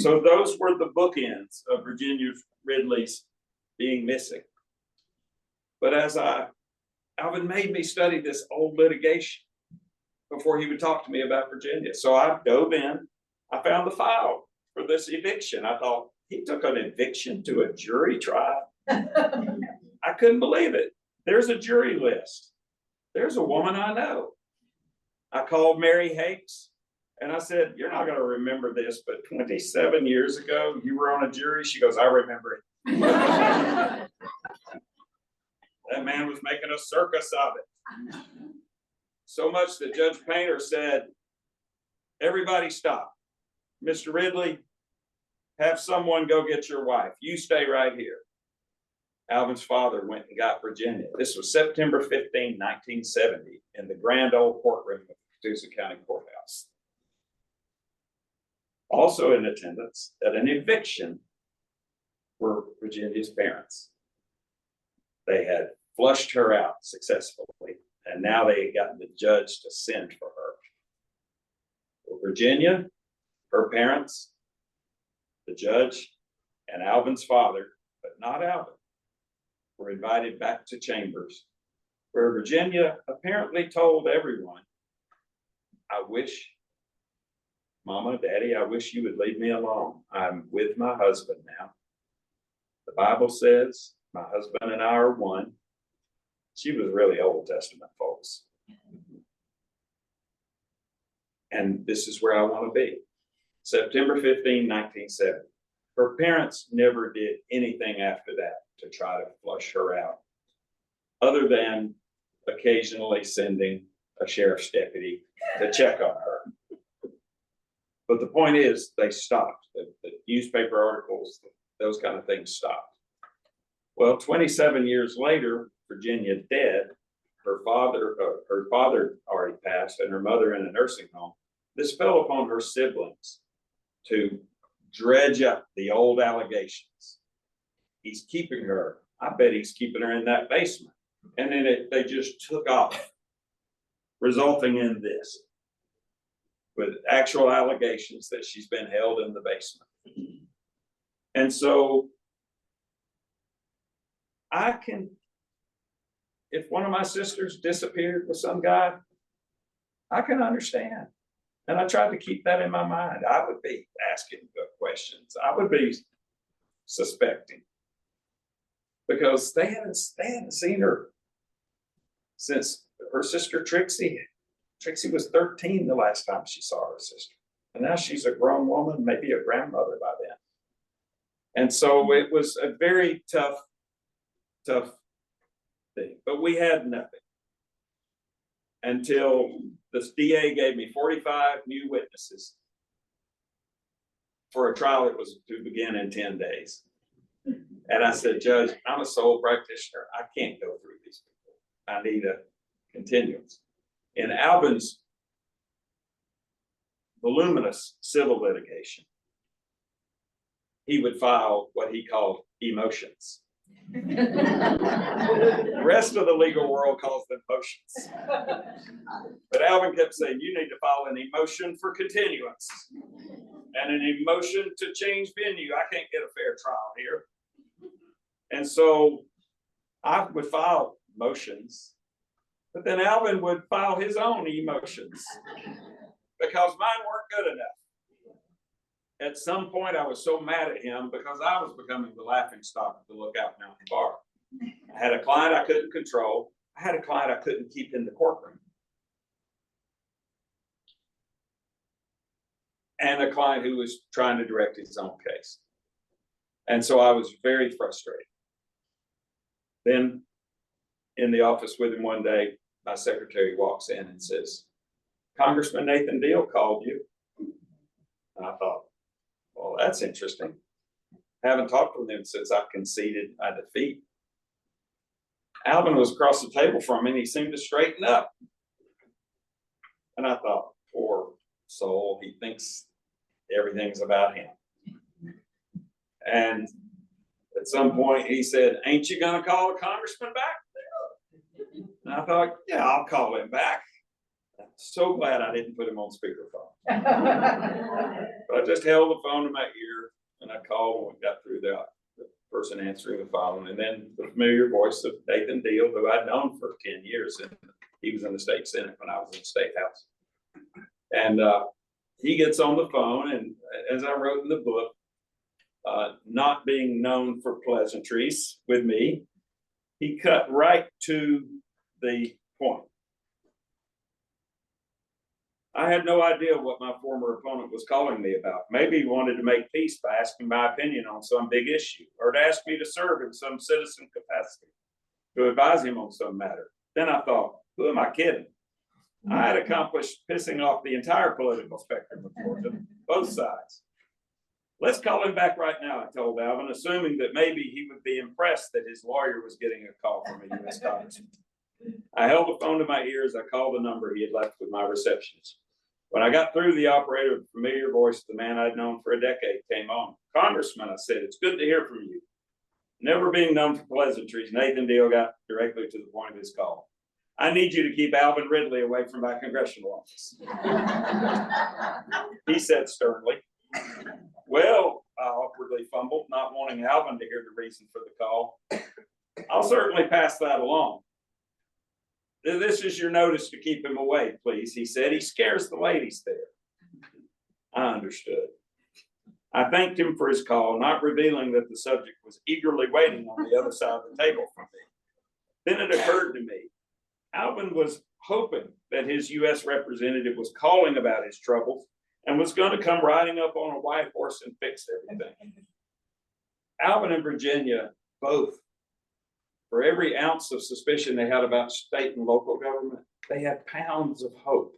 So those were the bookends of Virginia Ridley's being missing. But Alvin made me study this old litigation before he would talk to me about Virginia. So I dove in, I found the file for this eviction. I thought, he took an eviction to a jury trial. I couldn't believe it. There's a jury list. There's a woman I know. I called Mary Hakes and I said, you're not going to remember this, but 27 years ago, you were on a jury. She goes, I remember it. That man was making a circus of it. So much that Judge Painter said, everybody stop. Mr. Ridley, have someone go get your wife. You stay right here. Alvin's father went and got Virginia. This was September 15, 1970, in the grand old courtroom of the Catoosa County Courthouse. Also in attendance at an eviction were Virginia's parents. They had flushed her out successfully, and now they had gotten the judge to send for her. Well, Virginia, her parents, the judge, and Alvin's father, but not Alvin, were invited back to chambers, where Virginia apparently told everyone, I wish, Mama, Daddy, I wish you would leave me alone. I'm with my husband now. The Bible says my husband and I are one. She was really Old Testament, folks. And this is where I want to be. September 15, 1970. Her parents never did anything after that to try to flush her out, other than occasionally sending a sheriff's deputy to check on her. But the point is, they stopped. The newspaper articles, those kind of things stopped. Well, 27 years later, Virginia dead, her father already passed, and her mother in a nursing home. This fell upon her siblings to dredge up the old allegations. He's keeping her. I bet he's keeping her in that basement. And then they just took off, resulting in this, with actual allegations that she's been held in the basement. And so if one of my sisters disappeared with some guy, I can understand. And I tried to keep that in my mind. I would be asking good questions. I would be suspecting, because they hadn't seen her since her sister Trixie. Trixie was 13 the last time she saw her sister. And now she's a grown woman, maybe a grandmother by then. And so it was a very tough thing. But we had nothing until the DA gave me 45 new witnesses for a trial that was to begin in 10 days. And I said, Judge, I'm a sole practitioner. I can't go through these people. I need a continuance. In Alvin's voluminous civil litigation, he would file what he called emotions. The rest of the legal world calls them motions. But Alvin kept saying, you need to file an emotion for continuance. and an emotion to change venue. I can't get a fair trial here. And so I would file motions, but then Alvin would file his own emotions because mine weren't good enough. At some point, I was so mad at him because I was becoming the laughing stock of the Lookout Mountain Bar. I had a client I couldn't control. I had a client I couldn't keep in the courtroom. And a client who was trying to direct his own case. And so I was very frustrated. Then in the office with him one day, my secretary walks in and says, Congressman Nathan Deal called you. And I thought, well, that's interesting. I haven't talked with him since I conceded my defeat. Alvin was across the table from me and he seemed to straighten up. And I thought, poor soul, he thinks everything's about him. And at some point he said, ain't you gonna call the congressman back? And I thought, yeah, I'll call him back. I'm so glad I didn't put him on speakerphone. But I just held the phone to my ear and I called and got through the person answering the phone, and then the familiar voice of Nathan Deal, who I'd known for 10 years, and he was in the state senate when I was in the state house. And he gets on the phone, and as I wrote in the book, not being known for pleasantries with me, he cut right to the point. I had no idea what my former opponent was calling me about. Maybe he wanted to make peace by asking my opinion on some big issue, or to ask me to serve in some citizen capacity, to advise him on some matter. Then I thought, who am I kidding? I had accomplished pissing off the entire political spectrum of Georgia, both sides. Let's call him back right now, I told Alvin, assuming that maybe he would be impressed that his lawyer was getting a call from a U.S. congressman. I held the phone to my ear as I called the number he had left with my receptionist. When I got through, the operator, the familiar voice of the man I'd known for a decade, came on. Congressman, I said, it's good to hear from you. Never being known for pleasantries, Nathan Deal got directly to the point of his call. I need you to keep Alvin Ridley away from my congressional office. He said sternly. Well, I awkwardly fumbled, not wanting Alvin to hear the reason for the call. I'll certainly pass that along. This is your notice to keep him away, please, he said. He scares the ladies there. I understood. I thanked him for his call, not revealing that the subject was eagerly waiting on the other side of the table for me. Then it occurred to me, Alvin was hoping that his U.S. representative was calling about his troubles and was going to come riding up on a white horse and fix everything. Alvin and Virginia both, for every ounce of suspicion they had about state and local government, they had pounds of hope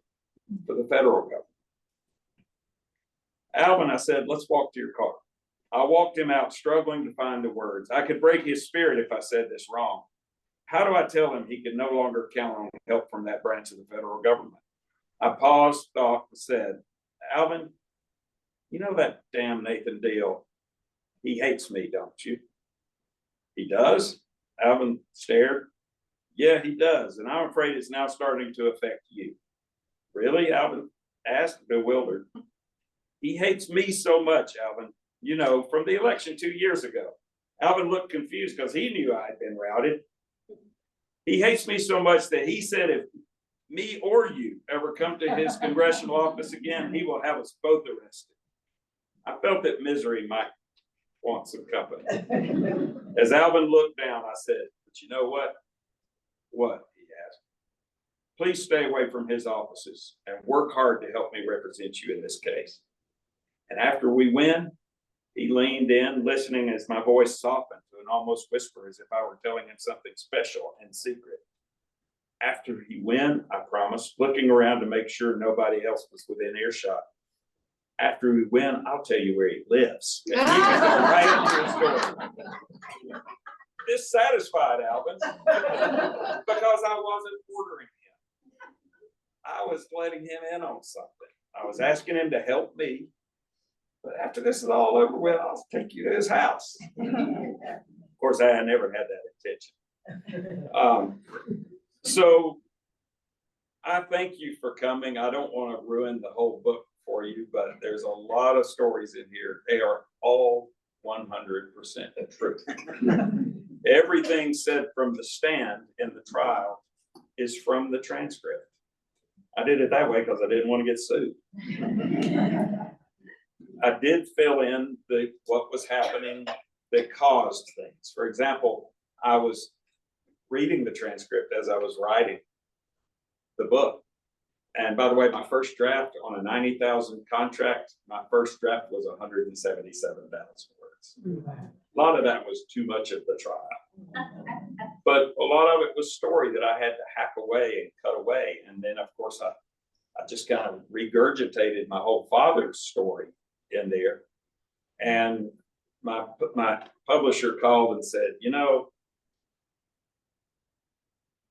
for the federal government. Alvin, I said, let's walk to your car. I walked him out, struggling to find the words. I could break his spirit if I said this wrong. How do I tell him he can no longer count on help from that branch of the federal government? I paused, thought, and said, Alvin, you know that damn Nathan Deal, he hates me, don't you? He does? Alvin stared. Yeah, he does, and I'm afraid it's now starting to affect you. Really? Alvin asked, bewildered. He hates me so much, Alvin. You know, from the election 2 years ago. Alvin looked confused because he knew I had been routed. He hates me so much that he said if me or you ever come to his congressional office again, he will have us both arrested. I felt that misery might want some company. As Alvin looked down, I said, but you know what? What? He asked. Please stay away from his offices and work hard to help me represent you in this case. And after we win, he leaned in, listening as my voice softened to an almost whisper as if I were telling him something special and secret. After he win, I promised, looking around to make sure nobody else was within earshot. After we win, I'll tell you where he lives. And you can go right up to his door. This satisfied Alvin because I wasn't ordering him. I was letting him in on something. I was asking him to help me. But after this is all over with, I'll take you to his house. Of course, I never had that intention. So I thank you for coming. I don't want to ruin the whole book for you, but there's a lot of stories in here. They are all 100% true. Everything said from the stand in the trial is from the transcript. I did it that way because I didn't want to get sued. I did fill in what was happening that caused things. For example, I was reading the transcript as I was writing the book. And by the way, my first draft on a 90,000 contract, my first draft was 177,000 words. A lot of that was too much of the trial. But a lot of it was story that I had to hack away and cut away. And then, of course, I just kind of regurgitated my whole father's story in there. And my publisher called and said, you know,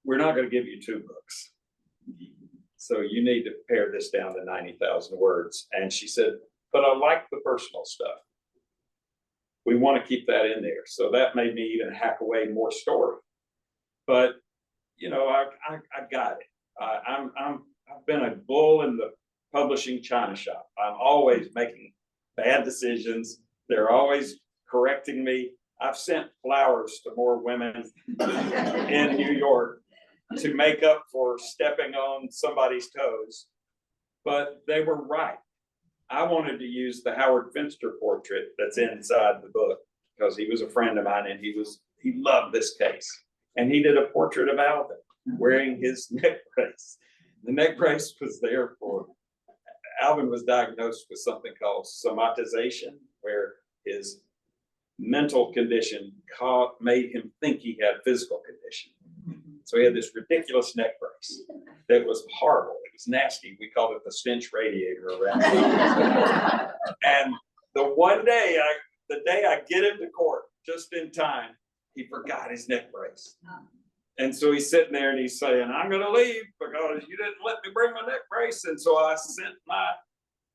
we're not going to give you 2 books. So you need to pare this down to 90,000 words. And she said, but I like the personal stuff. We want to keep that in there. So that made me even hack away more story. But, you know, I got it. I've been a bull in the publishing china shop. I'm always making bad decisions. They're always correcting me. I've sent flowers to more women in New York to make up for stepping on somebody's toes, but they were right. I wanted to use the Howard Finster portrait that's inside the book because he was a friend of mine and he loved this case. And he did a portrait of Alvin wearing his neck brace. The neck brace was there for, Alvin was diagnosed with something called somatization, where his mental condition made him think he had physical condition. So he had this ridiculous neck brace that was horrible. It was nasty. We called it the stench radiator around him. And the one day, the day I get into court, just in time, he forgot his neck brace. And so he's sitting there and he's saying, I'm going to leave because you didn't let me bring my neck brace. And so I sent my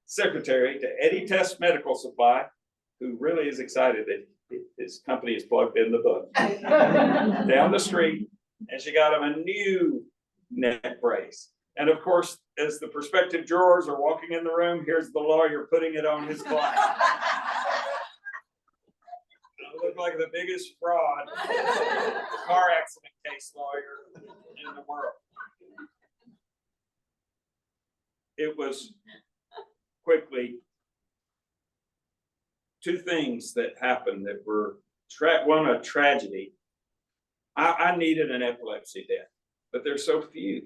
secretary to Eddie Test Medical Supply, who really is excited that his company is plugged in the book, down the street. And she got him a new neck brace. And of course, as the prospective jurors are walking in the room, here's the lawyer putting it on his client. I look like the biggest fraud car accident case lawyer in the world. It was quickly 2 things that happened that were one, a tragedy. I needed an epilepsy death, but there's so few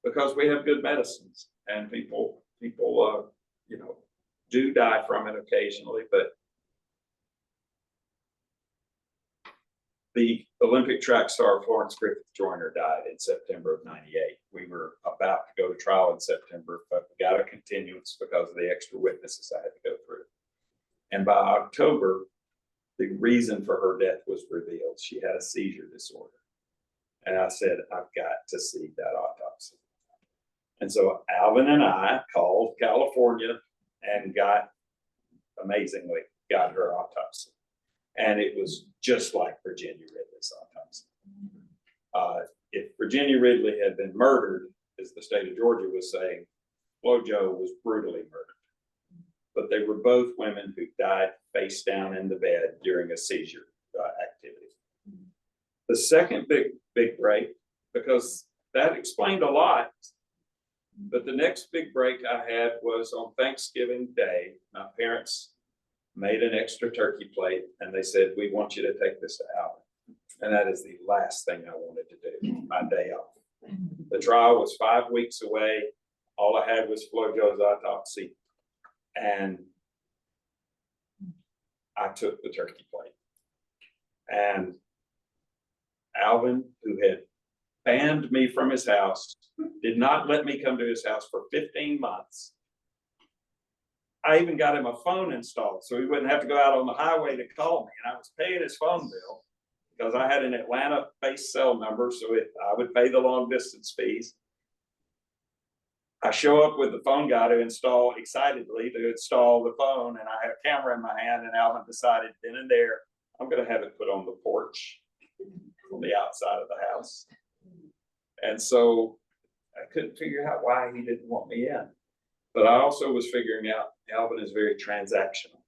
because we have good medicines and people, you know, do die from it occasionally, but the Olympic track star Florence Griffith Joyner died in September of '98. We were about to go to trial in September, but we got a continuance because of the extra witnesses I had to go through. And by October, the reason for her death was revealed. She had a seizure disorder. And I said, I've got to see that autopsy. And so Alvin and I called California and amazingly, got her autopsy. And it was just like Virginia Ridley's autopsy. If Virginia Ridley had been murdered, as the state of Georgia was saying, FloJo was brutally murdered. But they were both women who died face down in the bed during a seizure activity. The second big break, because that explained a lot, but the next big break I had was on Thanksgiving Day. My parents made an extra turkey plate and they said, we want you to take this to Alvin. And that is the last thing I wanted to do, my day off. The trial was 5 weeks away. All I had was FloJo's autopsy. And I took the turkey plate. And Alvin, who had banned me from his house, did not let me come to his house for 15 months. I even got him a phone installed so he wouldn't have to go out on the highway to call me. And I was paying his phone bill because I had an Atlanta-based cell number, so I would pay the long distance fees. I show up with the phone guy to install the phone, and I had a camera in my hand, and Alvin decided then and there, I'm going to have it put on the porch on the outside of the house. And so I couldn't figure out why he didn't want me in. But I also was figuring out Alvin is very transactional.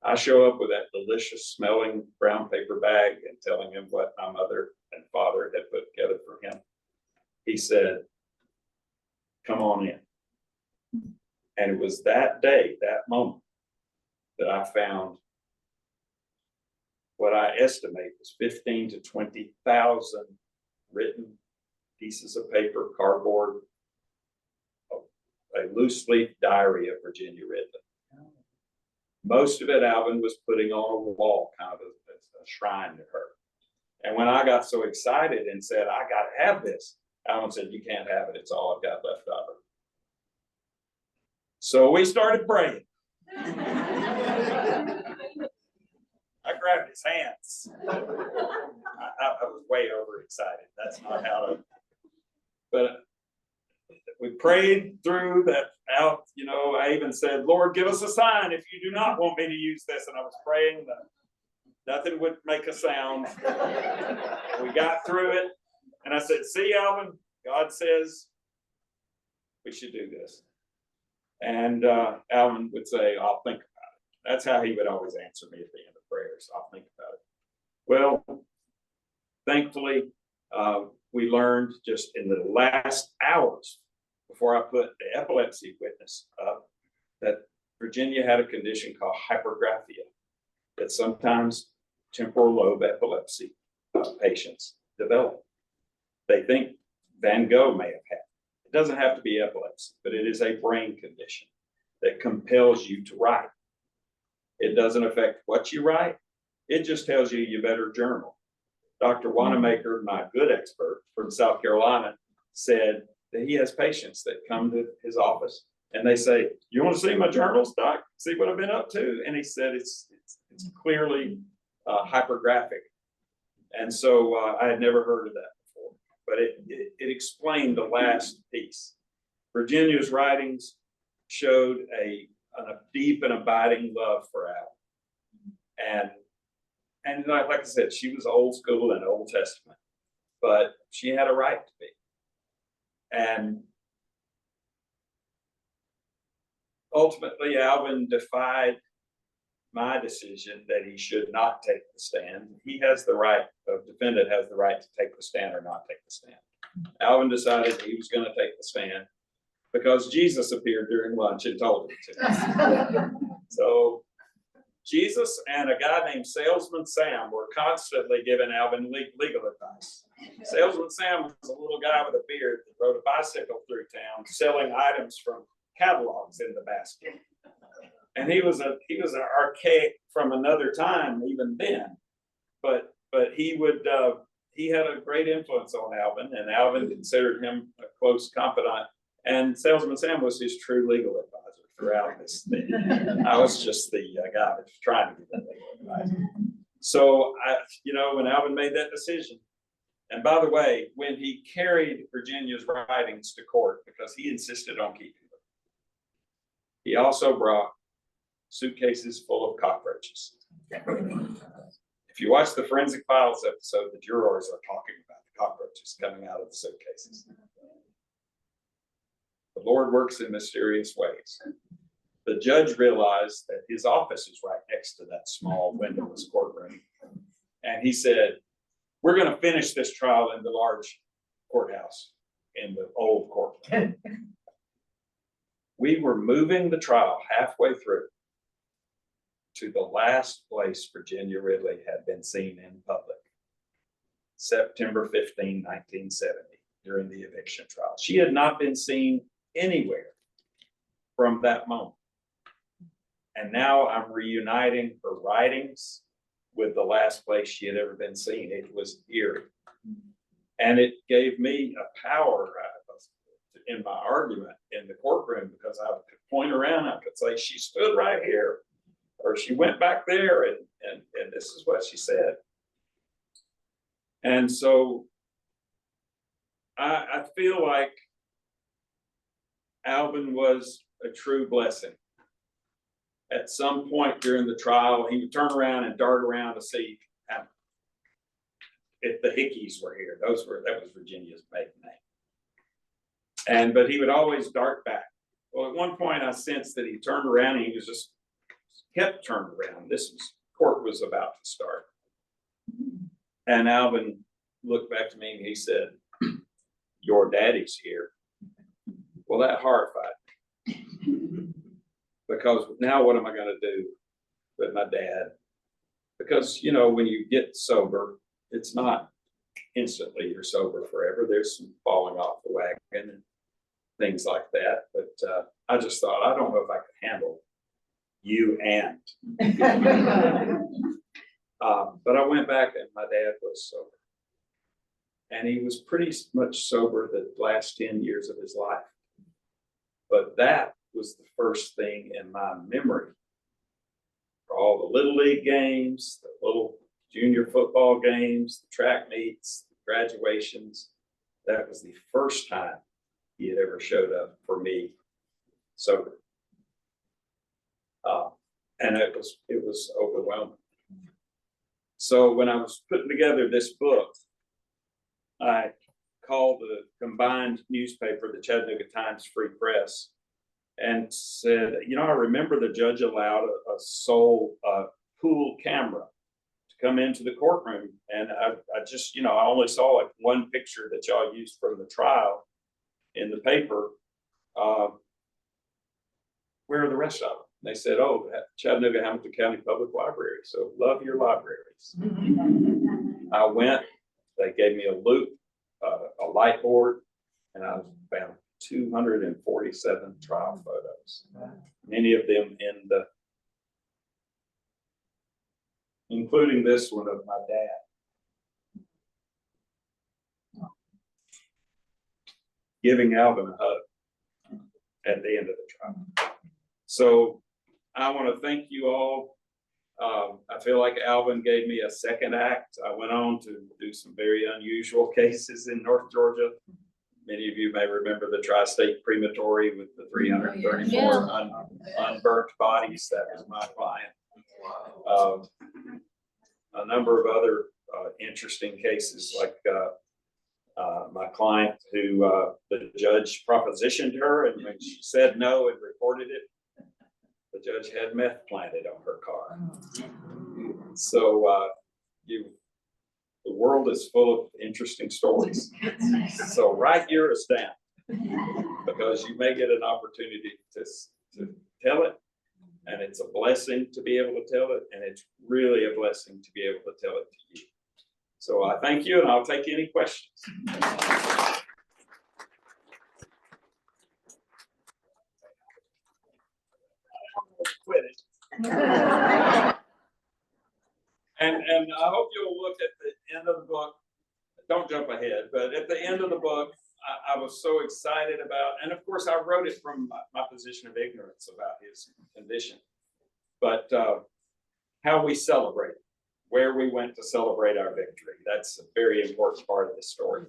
I show up with that delicious smelling brown paper bag and telling him what my mother and father had put together for him. He said, "Come on in." And it was that day, that moment, that I found what I estimate was 15 to 20,000 written pieces of paper, cardboard, a loose leaf diary of Virginia Ridley. Most of it Alvin was putting on a wall, kind of a shrine to her. And when I got so excited and said, "I got to have this," Alvin said, "You can't have it. It's all I've got left of it." So we started praying. I grabbed his hands. I was way overexcited. That's not how to. But we prayed through that out. You know, I even said, "Lord, give us a sign if you do not want me to use this." And I was praying that nothing would make a sound. We got through it. And I said, "See, Alvin, God says we should do this." And Alvin would say, "I'll think about it." That's how he would always answer me at the end of prayers. "I'll think about it." Well, thankfully, we learned just in the last hours before I put the epilepsy witness up that Virginia had a condition called hypergraphia, that sometimes temporal lobe epilepsy patients develop. They think Van Gogh may have had. It doesn't have to be epilepsy, but it is a brain condition that compels you to write. It doesn't affect what you write. It just tells you you better journal. Dr. Wanamaker, my good expert from South Carolina, said that he has patients that come to his office and they say, "You want to see my journals, Doc? See what I've been up to?" And he said it's clearly hypergraphic. And so I had never heard of that before, but it explained the last piece. Virginia's writings showed a deep and abiding love for Al. And like I said, she was old school and Old Testament, but she had a right to be. And ultimately, Alvin defied my decision that he should not take the stand. He has the right, the defendant has the right to take the stand or not take the stand. Alvin decided he was going to take the stand because Jesus appeared during lunch and told him to. So Jesus and a guy named Salesman Sam were constantly giving Alvin legal advice. Salesman Sam was a little guy with a beard that rode a bicycle through town selling items from catalogs in the basket. And he was an archaic from another time even then, but he had a great influence on Alvin, and Alvin considered him a close confidant, and Salesman Sam was his true legal advisor throughout this thing. I was just the guy that was trying to get that legal advice. So when Alvin made that decision, and by the way, when he carried Virginia's writings to court because he insisted on keeping them, he also brought suitcases full of cockroaches. If you watch the Forensic Files episode, the jurors are talking about the cockroaches coming out of the suitcases. The Lord works in mysterious ways. The judge realized that his office is right next to that small windowless courtroom. And he said, "We're going to finish this trial in the large courthouse in the old courtroom." We were moving the trial halfway through to the last place Virginia Ridley had been seen in public, September 15, 1970, during the eviction trial. She had not been seen anywhere from that moment. And now I'm reuniting her writings with the last place she had ever been seen. It was eerie. And it gave me a power in my argument in the courtroom because I could point around, I could say, "She stood right here," or "She went back there, and this is what she said." And so I feel like Alvin was a true blessing. At some point during the trial, he would turn around and dart around to see if the Hickeys were here. That was Virginia's maiden name. But he would always dart back. Well, at one point I sensed that he turned around and he was just kept turned around. Court was about to start. And Alvin looked back to me and he said, "Your daddy's here." Well, that horrified me. Because now what am I going to do with my dad? Because, you know, when you get sober, it's not instantly you're sober forever. There's some falling off the wagon and things like that. But I just thought, I don't know if I could handle you and. But I went back and my dad was sober. And he was pretty much sober the last 10 years of his life. But that was the first thing in my memory. For all the little league games, the little junior football games, the track meets, the graduations, that was the first time he had ever showed up for me sober. And it was overwhelming. So when I was putting together this book, I called the combined newspaper, the Chattanooga Times Free Press, and said, you know, I remember the judge allowed a sole pool camera to come into the courtroom. And I just, you know, I only saw like one picture that y'all used from the trial in the paper. Where are the rest of them? They said, oh, Chattanooga Hamilton County Public Library. So love your libraries. I went, they gave me a loop, a light board, and I found 247 trial photos, many of them including this one of my dad giving Alvin a hug at the end of the trial. So I want to thank you all. I feel like Alvin gave me a second act. I went on to do some very unusual cases in North Georgia. Many of you may remember the Tri-State Crematory with the 334 unburnt bodies. That was my client. A number of other interesting cases, like my client who the judge propositioned her, and when she said no and reported it, the judge had meth planted on her car. So the world is full of interesting stories. So write yours down, because you may get an opportunity to tell it, and it's a blessing to be able to tell it, and it's really a blessing to be able to tell it to you. So I thank you, and I'll take any questions. Quit it. And I hope you'll look at the end of the book. Don't jump ahead, but at the end of the book, I was so excited about, and of course I wrote it from my position of ignorance about his condition, but how we celebrate, where we went to celebrate our victory. That's a very important part of the story.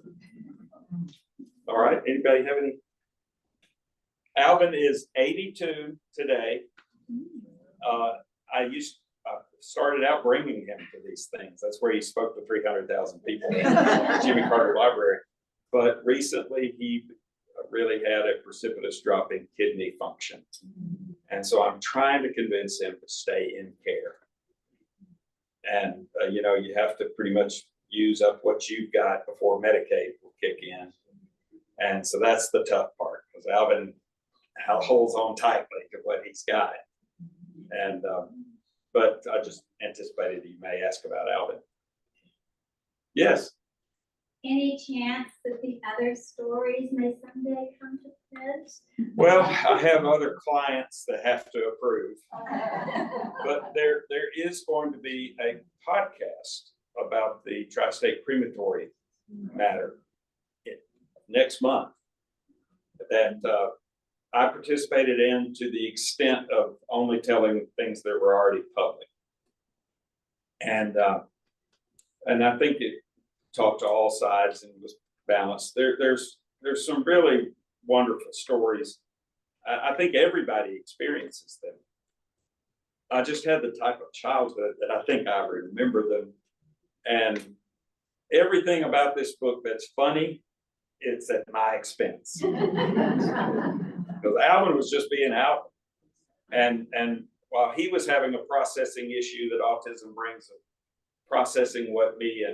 All right, anybody have any? Alvin is 82 today. I started out bringing him to these things. That's where he spoke to 300,000 people at Jimmy Carter Library. But recently he really had a precipitous drop in kidney function. And so I'm trying to convince him to stay in care. And, you know, you have to pretty much use up what you've got before Medicaid will kick in. And so that's the tough part, because Alvin holds on tightly to what he's got. And, but I just anticipated you may ask about Alvin. Yes. Any chance that the other stories may someday come to this? Well, I have other clients that have to approve, but there is going to be a podcast about the Tri-State Crematory matter next month that I participated in, to the extent of only telling things that were already public. And I think it talked to all sides and was balanced. There's some really wonderful stories. I think everybody experiences them. I just had the type of childhood that I think I remember them. And everything about this book that's funny, it's at my expense. Because Alvin was just being Alvin. And while he was having a processing issue that autism brings, of processing what me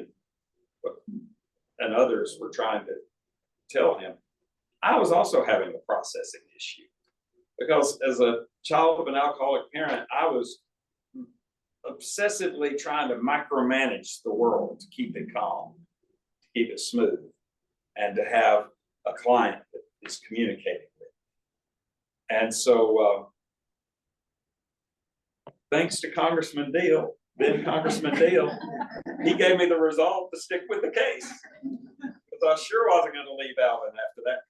and others were trying to tell him, I was also having a processing issue. Because as a child of an alcoholic parent, I was obsessively trying to micromanage the world to keep it calm, to keep it smooth, and to have a client that is communicating with. And so, thanks to Congressman Deal, then Congressman Deal, he gave me the resolve to stick with the case. Because I sure wasn't going to leave Alvin after that.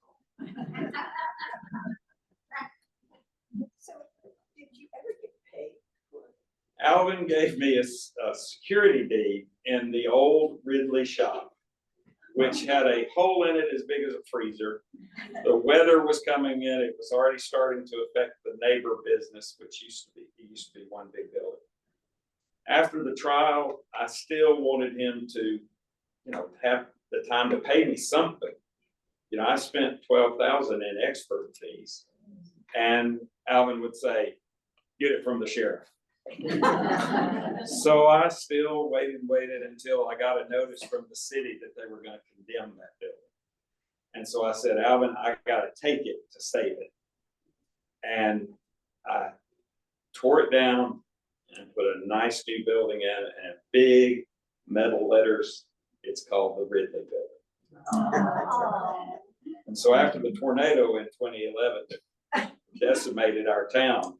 So, did you ever get paid? Alvin gave me a security deed in the old Ridley shop, which had a hole in it as big as a freezer. The weather was coming in. It was already starting to affect the neighbor business, which used to be one big building. After the trial, I still wanted him to, have the time to pay me something. I spent $12,000 in expert fees, and Alvin would say, "Get it from the sheriff." So I still waited until I got a notice from the city that they were going to condemn that building. And so I said, "Alvin, I got to take it to save it." And I tore it down and put a nice new building in, and big metal letters. It's called the Ridley Building. And so after the tornado in 2011 that decimated our town,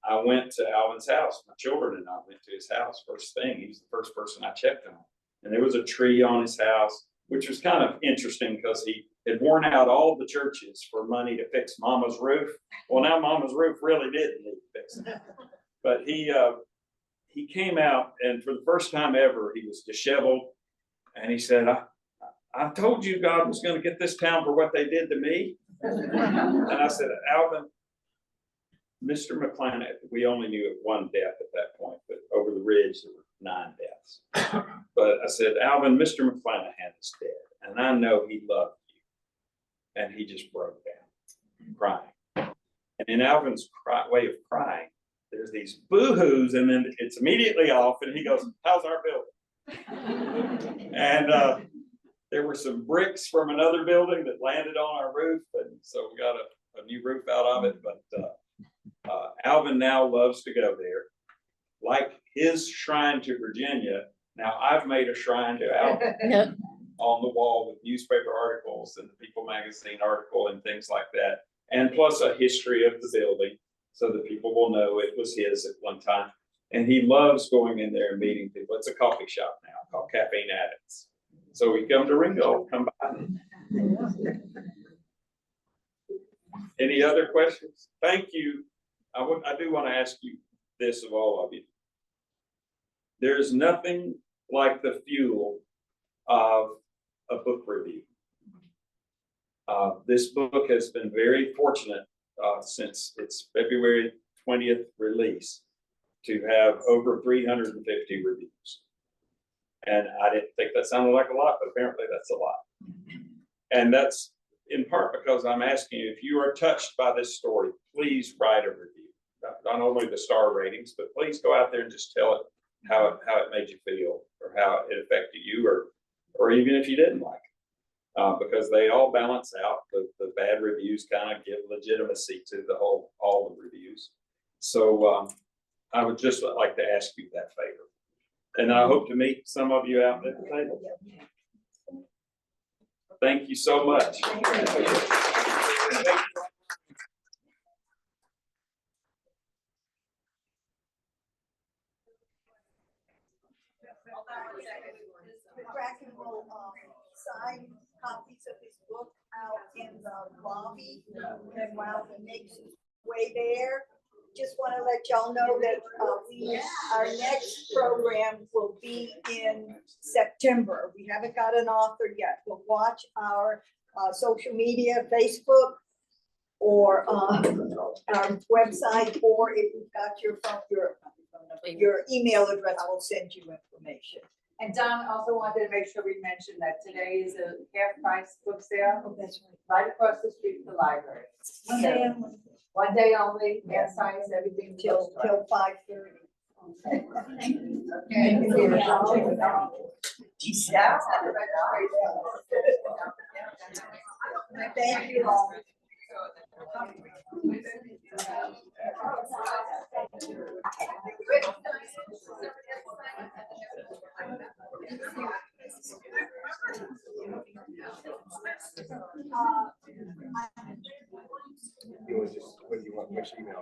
I went to Alvin's house. My children and I went to his house first thing. He was the first person I checked on. And there was a tree on his house, which was kind of interesting because he had worn out all the churches for money to fix Mama's roof. Well, now Mama's roof really did need fixing. But he came out, and for the first time ever, he was disheveled. And he said, I told you God was going to get this town for what they did to me. And I said, "Alvin, Mr. McClain, we only knew of one death at that point, but over the ridge there were 9 deaths. But I said, Alvin, Mr. McClanahan is dead, and I know he loved you." And he just broke down, crying. And in Alvin's way of crying, there's these boo-hoos, and then it's immediately off, and he goes, "How's our building?" And there were some bricks from another building that landed on our roof, and so we got a new roof out of it. But Alvin now loves to go there. Like his shrine to Virginia, now I've made a shrine to Alvin on the wall with newspaper articles and the People magazine article and things like that. And plus a history of the building so that people will know it was his at one time. And he loves going in there and meeting people. It's a coffee shop now called Caffeine Addicts. So we come to Ringgold, come by. Any other questions? Thank you. I do want to ask you this of all of you. There's nothing like the fuel of a book review. This book has been very fortunate since its February 20th release to have over 350 reviews. And I didn't think that sounded like a lot, but apparently that's a lot. And that's in part because I'm asking you, if you are touched by this story, please write a review. Not only the star ratings, but please go out there and just tell it how it made you feel, or how it affected you, or even if you didn't like it. Because they all balance out. The bad reviews kind of give legitimacy to all the reviews. So I would just like to ask you that favor. And I hope to meet some of you out at the table. Thank you so much. McCracken will sign copies of his book out in the lobby, and while he makes his way there, just want to let y'all know that our next program will be in September. We haven't got an author yet. We'll watch our social media, Facebook, or our website, or if you've got your phone, your email address, I will send you information. And Don also wanted to make sure we mentioned that today is a half price book sale Oh, that's right. right across the street from the library. One day only, One day only, half size, everything. till 5:30. Okay. Thank you all. You want just, what do you want, which email?